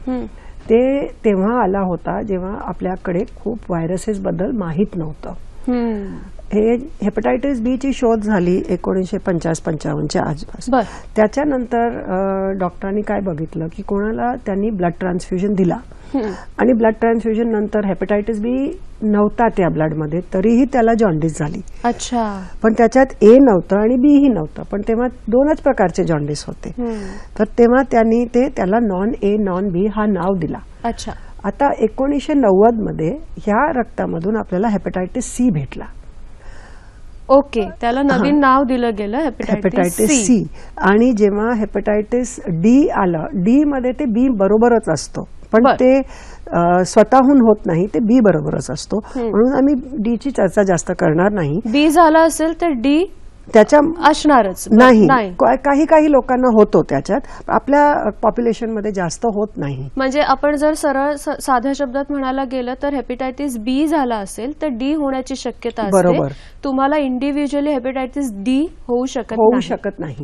ते तेव्हा आला होता जेव्हा आपल्याकडे खूप व्हायरसेस बद्दल माहित नव्हतं. हे हेपॅटायटिस बी ची शोध झाली 1950-55च्या आसपास. त्याच्यानंतर डॉक्टरांनी काय बघितलं की कोणाला त्यांनी ब्लड ट्रान्सफ्युजन दिला आणि ब्लड ट्रान्सफ्युजन नंतर हेपॅटायटिस बी नव्हता त्या ब्लडमध्ये, तरीही त्याला जॉन्डिस झाली. पण त्याच्यात ए नव्हतं आणि बी ही नव्हतं, पण तेव्हा 2च प्रकारचे जॉन्डिस होते. तर तेव्हा त्यांनी त्याला नॉन ए नॉन बी हा नाव दिला. आता 1990 मध्ये ह्या रक्तामधून आपल्याला हेपॅटायटिस सी भेटला. त्याला नवीन नाव दिलं गेलं हेपॅटायटिस सी. आणि जेव्हा हेपॅटायटिस डी आलं, डी मध्ये ते बी बरोबरच असतो, पण ते स्वतःहून होत नाही, ते बी बरोबरच असतो. म्हणून आम्ही डी ची चर्चा जास्त करणार नाही. बी झाला असेल तर डी त्याच्या असणारच नाही. काही लोकांना होतो, त्याच्यात आपल्या पॉप्युलेशन मध्ये जास्त होत नाही. म्हणजे आपण जर सरळ साध्या शब्दात म्हणायला गेलं तर हेपॅटायटिस बी झाला असेल तर डी होण्याची शक्यता असते. तुम्हाला इंडिव्हिज्युअली हेपॅटायटिस डी होऊ शकत नाही.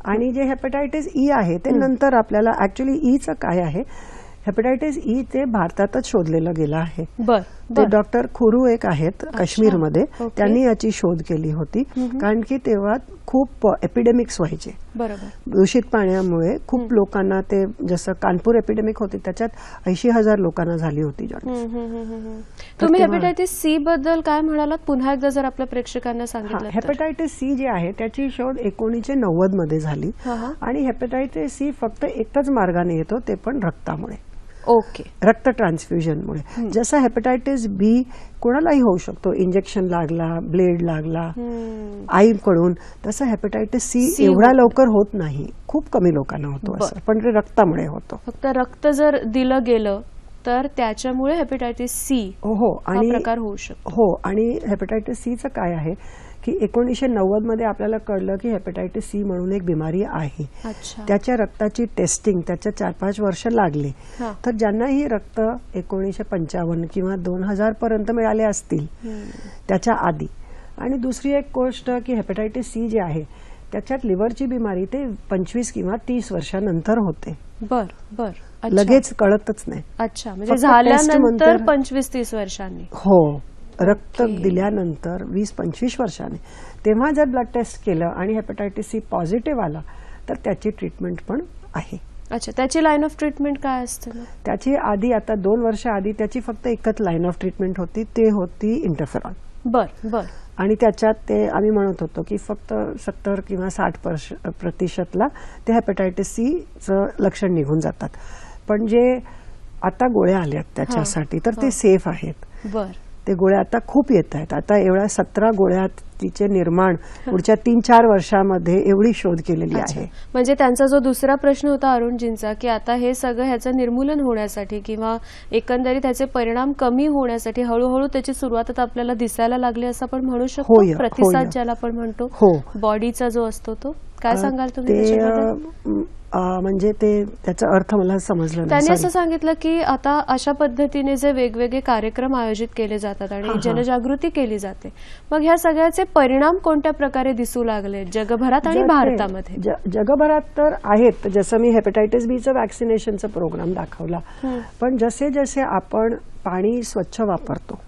आणि जे हेपॅटायटिस ई आहे ते नंतर आपल्याला ऍक्च्युली ईचं काय आहे, हेपॅटायटिस ई ते भारतातच शोधलेलं गेलं आहे. ते डॉक्टर खुरू एक आहेत काश्मीरमध्ये, त्यांनी याची शोध केली होती कारण की तेव्हा खूप एपिडेमिक्स व्हायचे बरोबर. दूषित पाण्यामुळे खूप लोकांना ते, जसं कानपूर एपिडेमिक होती त्याच्यात 80,000 लोकांना झाली होती जॉन्डिस. तुम्ही हेपेटायटिस सी बद्दल काय म्हणालात, पुन्हा एकदा जर आपल्या प्रेक्षकांना सांगितलं तर? हेपेटायटिस सी जे आहे त्याची शोध 1990 मध्ये झाली आणि हेपेटायटिस सी फक्त एकच मार्गाने येतो, ते पण रक्तामुळे. ओके. रक्त ट्रान्सफ्युजनमुळे. जसं हेपेटायटिस बी कोणालाही होऊ शकतो, इंजेक्शन लागला, ब्लेड लागला आईकडून, तसं हेपेटायटिस सी एवढा लवकर होत नाही, खूप कमी लोकांना होतो असं, पण ते रक्तामुळे होतो. फक्त रक्त जर दिलं गेलं तर त्याच्यामुळे हेपेटायटिस सी हा प्रकार होऊ शकतो. हो, आणि हेपेटायटिस सीचं काय आहे की 1990 मध्ये आपल्याला कळलं की हेपेटायटिस सी म्हणून एक बिमारी आहे. त्याच्या रक्ताची टेस्टिंग त्याच्या 4-5 वर्ष लागली. तर ज्यांनाही रक्त 1955 किंवा 2000 पर्यंत मिळाले असतील त्याच्या आधी. आणि दुसरी एक गोष्ट की हेपेटायटिस सी जे आहे त्याच्यात लिव्हरची बिमारी ते 25 किंवा 30 वर्षानंतर होते. बर. लगेच कळतच नाही. अच्छा, म्हणजे झाल्यानंतर 25-30 वर्षांनी. हो, रक्त दिल्यानंतर 20-25 वर्षांनी. तेव्हा जर ब्लड टेस्ट केलं आणि हेपेटायटिस सी पॉझिटिव्ह आला तर त्याची ट्रीटमेंट पण आहे. अच्छा, त्याची लाईन ऑफ ट्रीटमेंट काय असते? त्याची आधी, आता 2 वर्ष आधी त्याची फक्त एकच लाईन ऑफ ट्रीटमेंट होती, ते होती इंटरफेरॉन. बर. आणि त्याच्यात ते आम्ही म्हणत होतो की फक्त 70 किंवा 60% ते हेपेटायटिस सी चं लक्षण निघून जातात. पण जे आता गोळ्या आल्यात त्याच्यासाठी तर ते सेफ आहेत. बर. ते गोळ्या आता खूप येत आहेत. आता एवढ्या 17 गोळ्या तिचे निर्माण पुढच्या 3-4 वर्षामध्ये एवढी शोध केलेली आहे. म्हणजे त्यांचा जो दुसरा प्रश्न होता अरुणजींचा की आता हे सगळं ह्याचं निर्मूलन होण्यासाठी किंवा एकंदरीत त्याचे परिणाम कमी होण्यासाठी हळूहळू त्याची सुरुवात आता आपल्याला दिसायला लागली असं आपण म्हणू शकतो. प्रतिसाद ज्याला आपण म्हणतो बॉडीचा जो असतो तो, काय सांगाल तुम्ही? म्हणजे ते त्याचा अर्थ मला समजला नाही. त्यांनी असं सांगितलं की आता अशा पद्धतीने जे वेगवेगळे कार्यक्रम आयोजित केले जातात आणि जनजागृती केली जाते, मग ह्या सगळ्याचे परिणाम कोणत्या प्रकारे दिसू लागले जगभरात आणि भारतामध्ये? जगभरात तर आहेत. जसं मी हेपेटायटिस बीचं वॅक्सिनेशनचा प्रोग्राम दाखवला, पण जसे जसे आपण पाणी स्वच्छ वापरतो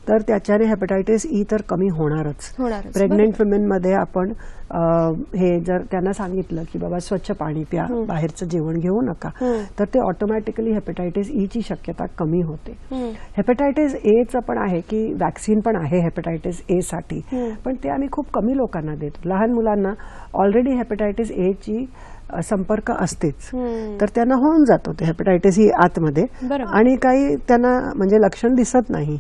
तर त्याच्याने हेपेटायटिस ई तर कमी होणारच. प्रेग्नेंट वुमेनमध्ये आपण हे जर त्यांना सांगितलं की बाबा स्वच्छ पाणी प्या, बाहेरचं जेवण घेऊ नका, तर ते ऑटोमॅटिकली हेपेटायटिस ई ची शक्यता कमी होते. हेपेटायटिस ए चं पण आहे की वॅक्सिन पण आहे हेपेटायटिस ए साठी, पण ते आम्ही खूप कमी लोकांना देतो. लहान मुलांना ऑलरेडी हेपेटायटिस ए ची संपर्क असतेच, तर त्यांना होऊन जातो ते हेपेटायटिस ई आतमध्ये आणि काही त्यांना म्हणजे लक्षण दिसत नाही.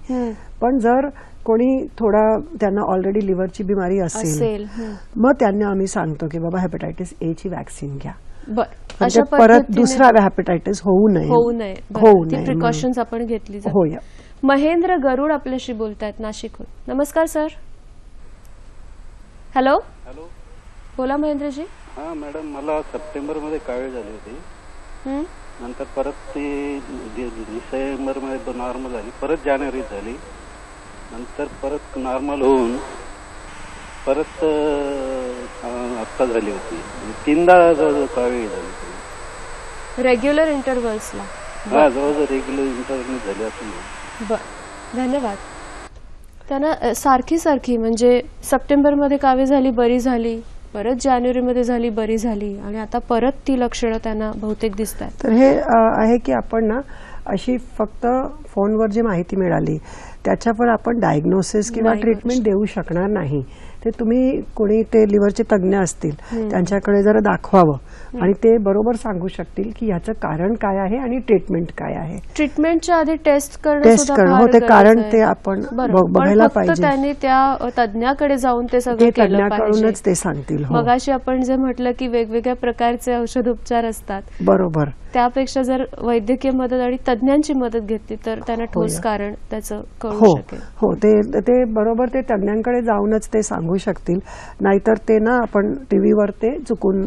पण जर कोणी थोडा त्यांना ऑलरेडी लिव्हरची बिमारी असेल मग त्यांना आम्ही सांगतो की बाबा हेपेटायटिस ए ची वॅक्सिन घ्या, म्हणजे परत दुसरा हेपेटायटिस होऊ नये. प्रिकॉशन्स आपण घेतली जातात. महेंद्र गरुड आपल्याशी बोलतायत नाशिकहून. नमस्कार सर. हॅलो, बोला महेंद्रजी. हा मॅडम, मला सप्टेंबर मध्ये कावीळ झाली होती, नंतर परत ती डिसेंबर मध्ये नॉर्मल झाली, परत जानेवारीत झाली, नंतर परत नॉर्मल होऊन परत आत्ता झाली होती. 3दा जवळजवळ कावीळ झाली. रेग्युलर इंटरव्हल्सला? हा, जवळजवळ रेग्युलर इंटरव्हल झाली असेल. धन्यवाद. त्यांना सारखी म्हणजे सप्टेंबरमध्ये कावीळ झाली, बरी झाली, परत जानेवारीमध्ये झाली, बरी झाली, आणि आता परत ती लक्षणं त्यांना बहुतेक दिसतात. तर हे आहे की आपण ना अशी फक्त फोनवर जी माहिती मिळाली त्याच्यावर आपण डायग्नोसिस किंवा ट्रीटमेंट देऊ शकणार नाही. ते तुम्ही कोणी ते लिव्हरचे तज्ञ असतील त्यांच्याकडे जरा दाखवावं आणि ते बरोबर सांगू शकतील की याचं कारण काय आहे आणि ट्रीटमेंट काय आहे. ट्रीटमेंटच्या आधी टेस्ट करणं हो, ते कारण ते आपण बघायला पाहिजे. त्यांनी त्या तज्ञाकडे जाऊन ते सगळं केलं पाहिजे. ते सांगतील. मगाशी आपण जे म्हटलं की वेगवेगळ्या प्रकारचे औषधोपचार असतात, बरोबर, त्यापेक्षा जर वैद्यकीय मदत आणि तज्ञांची मदत घेतली तर त्यांना ठोस कारण त्याचं कळू शकेल. हो, ते बरोबर ते तज्ञांकडे जाऊनच ते सांगू शकतील, नाहीतर ते ना आपण टीव्हीवर ते चुकून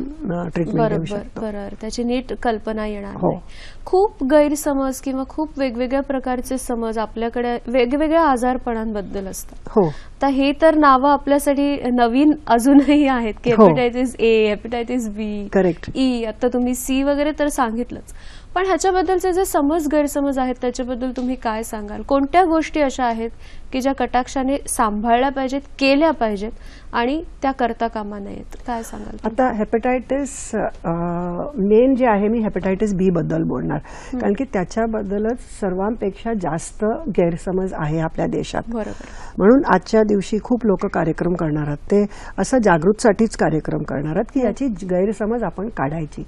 ट्रीटमेंट देऊ शकतो. बरोबर, त्याची नीट कल्पना येणार नाही. खूप गैरसमज किंवा खूप वेगवेगळ्या प्रकारचे समज आपल्याकडे वेगवेगळ्या आजारपणांबद्दल असतात. तर हे तर नावं आपल्यासाठी नवीन अजूनही आहेत की हेपेटायटिस ए, हेपेटायटिस बी, करेक्ट, ई, आता तुम्ही सी वगैरे तर सांगितलंच. पण ह्याच्याबद्दलचे जे समज गैरसमज आहेत त्याच्याबद्दल तुम्ही काय सांगाल? कोणत्या गोष्टी अशा आहेत की ज्या कटाक्षाने सांभाळल्या पाहिजेत, केल्या पाहिजेत आणि त्या करता कामा नयेत. काय सांगाल? आता हेपेटायटिस मेन जे आहे, मी हेपेटायटिस बी बद्दल बोलणार, कारण की त्याच्याबद्दलच सर्वांपेक्षा जास्त गैरसमज आहे आपल्या देशात. बरोबर. म्हणून आजच्या दिवशी खूप लोक कार्यक्रम करणार आहेत, ते असं जागृतसाठीच कार्यक्रम करणार आहेत की याची गैरसमज आपण काढायची.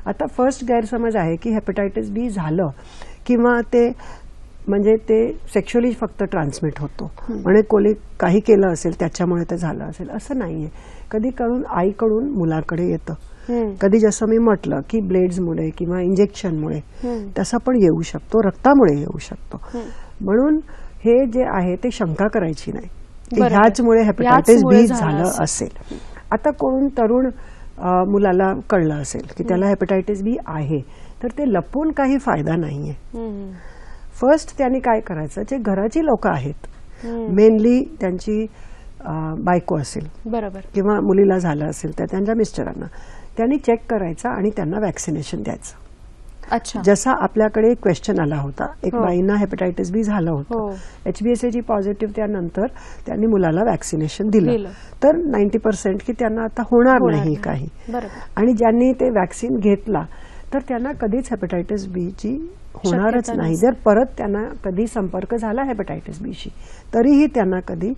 आता फर्स्ट गैरसमज आहे की हेपेटायटिस बी झालं किंवा ते म्हणजे ते सेक्शुअली फक्त ट्रान्समिट होतो, म्हणजे कोणी काही केलं असेल त्याच्यामुळे ते झालं असेल, असं नाहीये. कधी करून आईकडून मुलाकडे येतं, कधी जसं मी म्हटलं की ब्लेड्समुळे किंवा इंजेक्शनमुळे तसं पण येऊ शकतो, रक्तामुळे येऊ शकतो. म्हणून हे जे आहे ते शंका करायची नाही की ह्याचमुळे हेपेटायटिस बी झालं असेल. आता कोण तरुण मुलाला कळलं असेल की त्याला हेपेटायटिस बी आहे, तर ते लपवून काही फायदा नाहीये. फर्स्ट त्यांनी काय करायचं, जे घराची लोक आहेत, मेनली त्यांची बायको असेल, बरोबर, किंवा मुलीला झालं असेल तर त्यांच्या मिस्टरांना, त्यांनी चेक करायचं आणि त्यांना वॅक्सिनेशन द्यायचं. अच्छा. जसा आपल्याकडे क्वेश्चन आला होता, एक बाईंना हेपेटायटिस बी झालं होतं, HbSAg पॉझिटिव्ह, त्यानंतर त्यांनी मुलाला वॅक्सिनेशन दिलं, तर 90% की त्यांना आता होणार नाही काही. आणि ज्यांनी ते वॅक्सिन घेतला तर त्यांना कधीच हेपेटायटिस बी ची होणारच नाही. जर परत त्यांना कधी संपर्क झाला हेपेटायटिस बी शी तरीही त्यांना कधी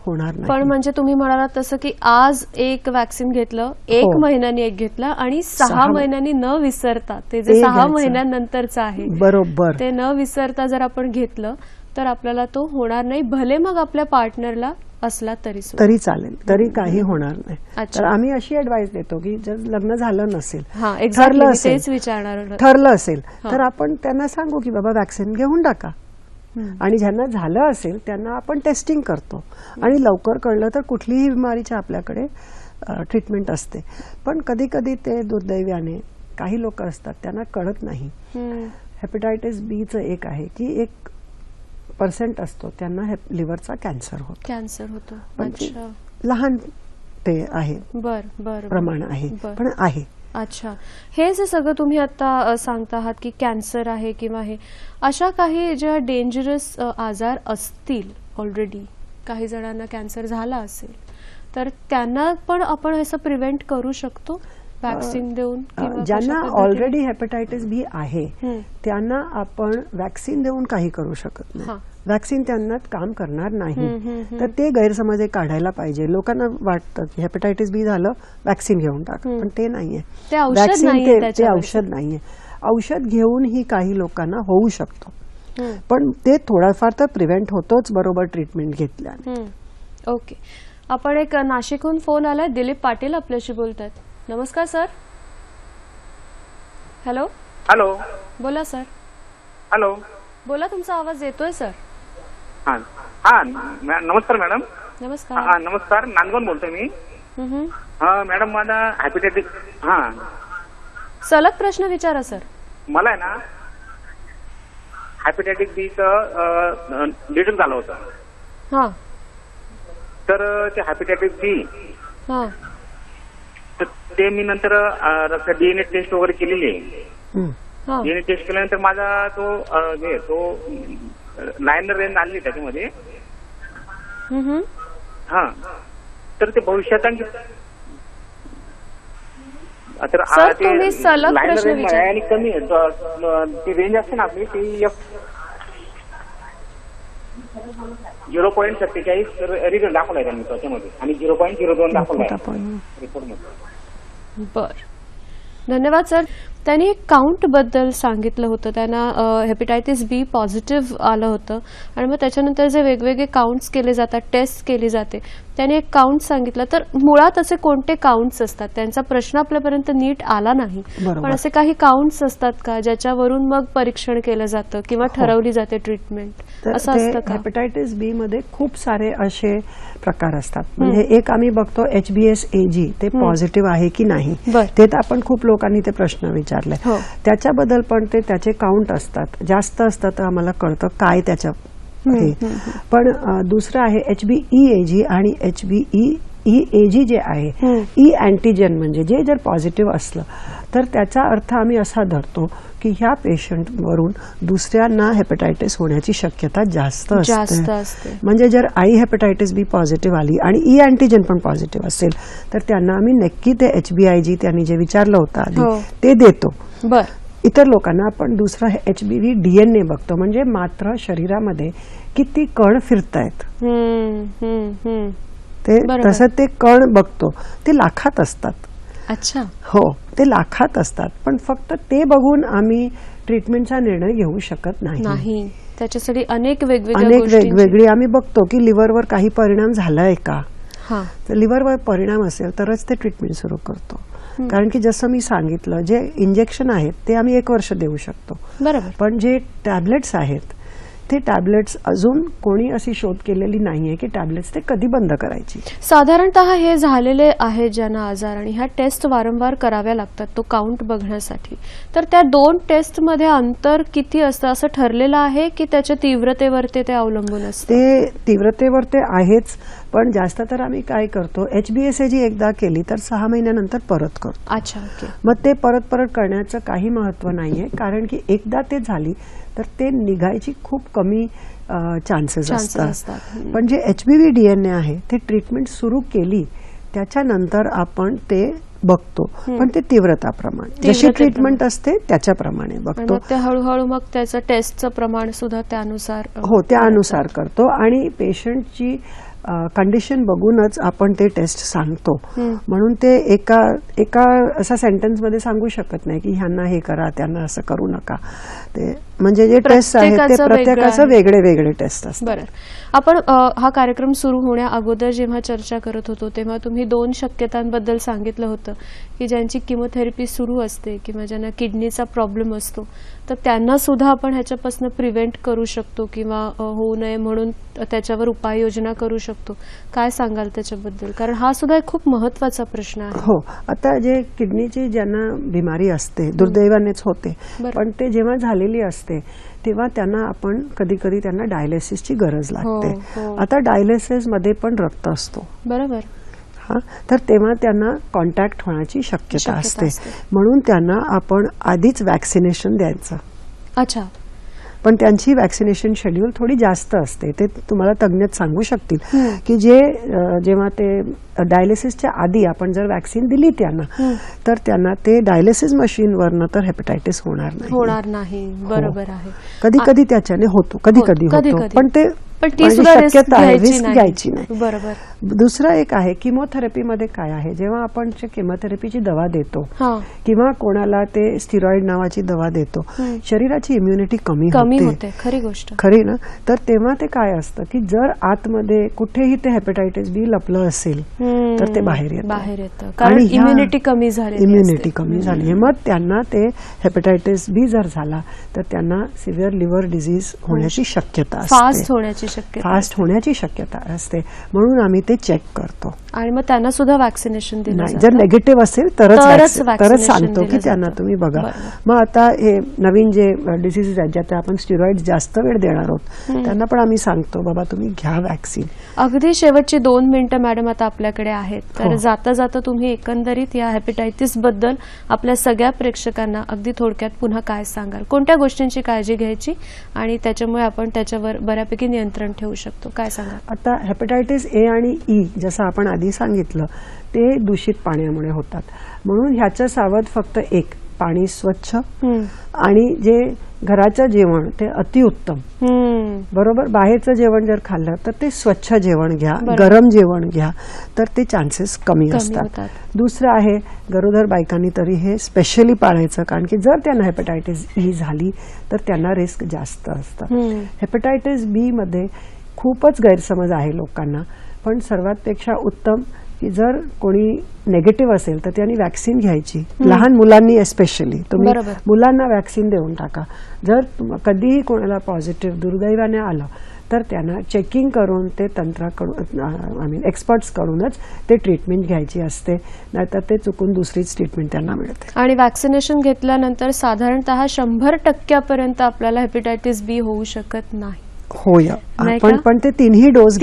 होणार नाही. पण म्हणजे तुम्ही म्हणालात तसं की आज एक वॅक्सिन घेतलं, 1 महिन्यानी एक घेतला आणि 6 महिन्यांनी न विसरता, ते जे 6 महिन्यानंतरचं आहे बरोबर, ते न विसरता जर आपण घेतलं तर आपल्याला तो होणार नाही, भले मग आपल्या पार्टनरला असला तरी चालेल, तरी काही होणार नाही. तर आम्ही अशी ऍडवाइस देतो की जर लग्न झालं नसेल, ठरलं असेल तर आपण त्यांना सांगू की बाबा वॅक्सिन घेऊन टाका. आणि ज्यांना झालं असेल त्यांना आपण टेस्टिंग करतो आणि लवकर कळलं तर कुठलीही बिमारीच्या आपल्याकडे ट्रीटमेंट असते. पण कधी कधी ते दुर्दैवाने काही लोक असतात त्यांना कळत नाही. हेपेटायटिस बीचं एक आहे की 1% असतो त्यांना लिव्हरचा कॅन्सर होतो. लहान ते आहे, प्रमाण आहे, पण आहे. अच्छा. हे जे सगळं तुम्ही आता सांगता आहात की कॅन्सर आहे किंवा हे अशा काही ज्या डेंजरस आजार असतील, ऑलरेडी काही जणांना कॅन्सर झाला असेल, तर त्यांना पण आपण असं प्रिव्हेंट करू शकतो वॅक्सिन देऊन? ज्यांना ऑलरेडी हेपेटायटिस बी आहे त्यांना आपण वॅक्सिन देऊन काही करू शकत नाही. वॅक्सिन त्यांना काम करणार नाही. तर ते गैरसमज काढायला पाहिजे. लोकांना वाटतं की हेपेटायटिस बी झालं वॅक्सिन घेऊन टाका, पण ते नाहीये. वॅक्सिन ते औषध नाहीये. औषध घेऊनही काही लोकांना होऊ शकतो, पण ते थोडाफार तर प्रिव्हेंट होतोच बरोबर ट्रीटमेंट घेतल्याने. ओके. आपण एक नाशिकहून फोन आलाय, दिलीप पाटील आपल्याशी बोलतात. नमस्कार सर. हॅलो. हॅलो. बोला सर. हॅलो. बोला, तुमचा आवाज येतोय सर. नमस्कार मॅडम. नमस्कार. नमस्कार, नांदगाव बोलतोय मी. मॅडम माझा हेपेटायटिस, सलग प्रश्न विचारा सर. मला आहे ना हेपेटायटिस बी चं डिटेक्ट झालं होतं. तर ते हेपेटायटिस बी ते मी नंतर DNA टेस्ट वगैरे केलेली आहे. DNA टेस्ट केल्यानंतर माझा तो लायनर रेंज आली त्याच्यामध्ये. तर ते भविष्यात लायनर रेंज आणि कमी ती रेंज असते ना आपली, ती 0.47 रिझल्ट दाखवलाय त्यांनी त्याच्यामध्ये आणि 0.02 दाखवलाय रिपोर्टमध्ये. बर, धन्यवाद सर. त्यांनी एक काउंट बद्दल सांगितलं होतं, त्यांना हेपेटायटिस बी पॉझिटिव्ह आलं होतं आणि मग त्याच्यानंतर जे वेगवेगळे काउंट्स केले जातात, टेस्ट केली जाते, त्यांनी एक काउंट सांगितलं. तर मुळात असे कोणते काउंट्स असतात? त्यांचा प्रश्न आपल्यापर्यंत नीट आला नाही, पण असे काही काउंट्स असतात का ज्याच्यावरून मग परीक्षण केलं जातं किंवा ठरवली जाते ट्रीटमेंट, असं असतं का? हेपेटायटिस बी मध्ये खूप सारे असे प्रकार असतात. म्हणजे एक आम्ही बघतो HbSAg ते पॉझिटिव्ह आहे की नाही, ते तर आपण खूप लोकांनी ते प्रश्न विचारले. त्याच्याबद्दल पण त्याचे काउंट असतात, जास्त असतात तर आम्हाला कळतं काय त्याच्या. पण दुसरं आहे HbEAg आणि HbE EAG जे आहे, ई अँटीजन म्हणजे जे जर पॉझिटिव्ह असलं तर त्याचा अर्थ आम्ही असा धरतो की ह्या पेशंटवरून दुसऱ्यांना हेपटायटिस होण्याची शक्यता जास्त असते. म्हणजे जर आई हेपटायटिस बी पॉझिटिव्ह आली आणि ई अँटीजन पण पॉझिटिव्ह असेल तर त्यांना आम्ही नक्की ते HBIG त्यांनी जे विचारलं होतं आधी ते देतो. इतर लोकांना आपण दुसरा HBV DNA बघतो, म्हणजे मात्र शरीरामध्ये किती कण फिरतायत ते, तसं ते कण बघतो. ते लाखात असतात. अच्छा. हो, ते लाखात असतात, पण फक्त ते बघून आम्ही ट्रीटमेंटचा निर्णय घेऊ शकत नाही. त्याच्यासाठी अनेक वेगवेगळी आम्ही बघतो की लिव्हरवर काही परिणाम झालाय का. तर लिव्हरवर परिणाम असेल तरच ते ट्रीटमेंट सुरू करतो. कारण की जसं मी सांगितलं, जे इंजेक्शन आहेत ते आम्ही 1 वर्ष देऊ शकतो, बरोबर, पण जे टॅबलेट्स आहेत ते टॅबलेट्स अजून कोणी अशी शोध केलेली नाहीये की टॅबलेट्स ते कधी बंद करायची. साधारणतः हे झालेले आहेत ज्यांना आजार आणि ह्या टेस्ट वारंवार कराव्या लागतात तो काउंट बघण्यासाठी, तर त्या 2 टेस्ट मध्ये अंतर किती असतं असं ठरलेलं आहे की त्याच्या तीव्रतेवरती ते अवलंबून असतं? ते तीव्रतेवर ते आहेच, पण जास्त तर आम्ही काय करतो, HbA1c एकदा केली तर 6 महिन्यानंतर परत करतो. अच्छा, ओके. मग ते परत करण्याचं काही महत्व नाहीये, कारण की एकदा ते झाली तर ते निघायची खूप कमी चान्सेस असतात. पण जे HBV DNA आहे ते ट्रीटमेंट सुरू केली त्याच्यानंतर आपण ते बघतो, पण ते तीव्रताप्रमाणे जशी ट्रीटमेंट असते त्याच्याप्रमाणे बघतो. ते हळूहळू मग त्याचं टेस्टचं प्रमाण सुद्धा त्यानुसार त्यानुसार करतो आणि पेशंटची कंडिशन बघूनच आपण ते टेस्ट सांगतो. म्हणून ते एका असा सेंटेन्स मध्ये सांगू शकत नाही की ह्यांना हे करा त्यांना असं करू नका. ते म्हणजे जे टेस्ट आहे ते प्रत्येकाचं वेगळे टेस्ट असतात. बरं, आपण हा कार्यक्रम सुरू होण्या अगोदर जेव्हा चर्चा करत होतो तेव्हा तुम्ही 2 शक्यतांबद्दल सांगितलं होतं की ज्यांची किमोथेरपी सुरू असते किंवा ज्यांना किडनीचा प्रॉब्लेम असतो तर त्यांना सुद्धा आपण ह्याच्यापासून प्रिव्हेंट करू शकतो किंवा होऊ नये म्हणून त्याच्यावर उपाययोजना करू शकतो. काय सांगाल त्याच्याबद्दल, कारण हा सुद्धा एक खूप महत्वाचा प्रश्न आहे. हो, आता जे किडनीची ज्यांना बिमारी असते दुर्दैवानेच होते, पण ते जेव्हा झालेली असते तेव्हा त्यांना आपण कधी कधी त्यांना डायलिसिसची गरज लागते. आता डायलिसिस मध्ये पण रक्त असतो, बरोबर, तर तेव्हा त्यांना कॉन्टॅक्ट होण्याची शक्यता असते, म्हणून त्यांना आपण आधीच वॅक्सिनेशन द्यायचं. अच्छा, पण त्यांची वॅक्सिनेशन शेड्यूल थोडी जास्त असते, ते तुम्हाला तज्ञच सांगू शकतील की जेव्हा ते डायलिसिसच्या आधी आपण जर वॅक्सिन दिली त्यांना तर त्यांना ते डायलिसिस मशीनवरनं तर हेपटायटिस होणार नाही. बरोबर आहे. कधी कधी त्याच्याने होतो, कधी कधी होतो, पण ते शक्यता आहे, रिस्क घ्यायची नाही. बरोबर. दुसरं एक आहे किमोथेरपी मध्ये काय आहे, जेव्हा आपण किमोथेरपीची दवा देतो किंवा कोणाला ते स्टिरॉइड नावाची दवा देतो, शरीराची इम्युनिटी कमी होते. खरी गोष्ट, खरी ना. तर तेव्हा ते काय असतं की जर आतमध्ये कुठेही ते हेपटायटिस बी लपलं असेल तर ते बाहेर येतं, कारण इम्युनिटी कमी झाली. मग त्यांना ते हेपटायटिस बी जर झाला तर त्यांना सिव्हिअर लिव्हर डिझीज होण्याची शक्यता असते, फास्ट होण्याची शक्यता असते. म्हणून आम्ही ते चेक करतो आणि मग त्यांना सुद्धा वॅक्सिनेशन दिलं जातं. जर नेगेटिव्ह असेल तरच सांगतो की त्यांना तुम्ही बघा. मग आता हे नवीन जे डिसीजेस आहेत ज्यात आपण स्टिरॉइड जास्त वेळ देणार आहोत त्यांना पण आम्ही सांगतो बाबा तुम्ही घ्या वॅक्सिन. अगदी शेवटची 2 मिनिटं मॅडम आता आपल्याकडे आहेत, तर जाता जाता तुम्ही एकंदरीत या हेपटायटिस बद्दल आपल्या सगळ्या प्रेक्षकांना अगदी थोडक्यात पुन्हा काय सांगाल, कोणत्या गोष्टींची काळजी घ्यायची आणि त्याच्यामुळे आपण त्याच्यावर बऱ्यापैकी नियंत्रण ठेवू शकतो, काय सांगाल? आता हेपटायटिस ए आणि ई जसं आपण आधी सांगितलं ते दूषित पाण्यामुळे होतात, म्हणून ह्याचं सावध फक्त एक, पाणी स्वच्छ आणि जे घराचं जेवण ते अतिउत्तम. बरोबर, बाहेरचं जेवण जर खाल्लं तर ते स्वच्छ जेवण घ्या, गरम जेवण घ्या, तर ते चान्सेस कमी असतात. दुसरं आहे गरोदर बायकांनी तरी हे स्पेशली पाळायचं, कारण की जर त्यांना हेपटायटिस ई झाली तर त्यांना रिस्क जास्त असतं. हेपटायटिस बी मध्ये खूपच गैरसमज आहे लोकांना, पण सर्वात पेक्षा उत्तम की जर कोणी नेगेटिव्ह असेल तर त्यांनी वॅक्सिन घ्यायची. लहान मुलांनी एस्पेशली तुम्ही मुलांना वॅक्सिन देऊन टाका. जर कधीही कोणाला पॉझिटिव्ह दुर्दैवाने आलं तर त्यांना चेकिंग करून ते तंत्राकडून एक्सपर्ट्स कडूनच ते ट्रीटमेंट घ्यायची असते, नाहीतर ते चुकून दुसरीच ट्रीटमेंट त्यांना मिळते. आणि वॅक्सिनेशन घेतल्यानंतर साधारणतः 100% आपल्याला हेपटायटिस बी होऊ शकत नाही. होय नाही का? पण ते तिन्ही डोस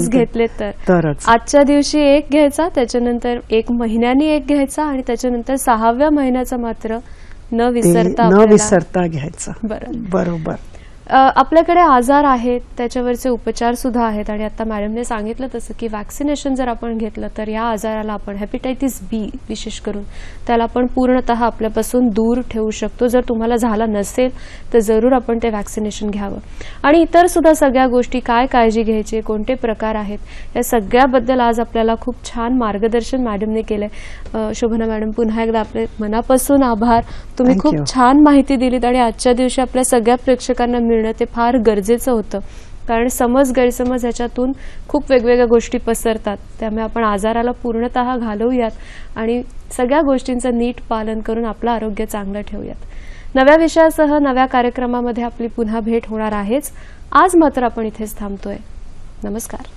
घेतले तरच आजच्या दिवशी एक घ्यायचा, त्याच्यानंतर 1 महिन्यानी एक घ्यायचा आणि त्याच्यानंतर 6व्या महिन्याचा मात्र न विसरता घ्यायचं. बरोबर. आपल्याकडे आजार आहेत, त्याच्यावरचे उपचार सुद्धा आहेत आणि आता मॅडमने सांगितलं तसं की वॅक्सिनेशन जर आपण घेतलं तर या आजाराला आपण हेपॅटायटिस बी विशेष करून त्याला आपण पूर्णतः आपल्यापासून दूर ठेवू शकतो. जर तुम्हाला झाला नसेल तर जरूर आपण ते वॅक्सिनेशन घ्यावं. आणि इतर सुद्धा सगळ्या गोष्टी, काय काळजी घ्यायची, कोणते प्रकार आहेत, या सगळ्याबद्दल आज आपल्याला खूप छान मार्गदर्शन मॅडमने केलंय. शोभना मॅडम, पुन्हा एकदा आपले मनापासून आभार. तुम्ही खूप छान माहिती दिलीत आणि आजच्या दिवशी आपल्या सगळ्या प्रेक्षकांना मिळणं ते फार गरजेचं होतं, कारण समज गैरसमज ह्याच्यातून खूप वेगवेगळ्या गोष्टी पसरतात. त्यामुळे आपण आजाराला पूर्णतः घालवूयात आणि सगळ्या गोष्टींचं नीट पालन करून आपलं आरोग्य चांगलं ठेवूयात. नव्या विषयासह नव्या कार्यक्रमामध्ये आपली पुन्हा भेट होणार आहेच. आज मात्र आपण इथेच थांबतोय. नमस्कार.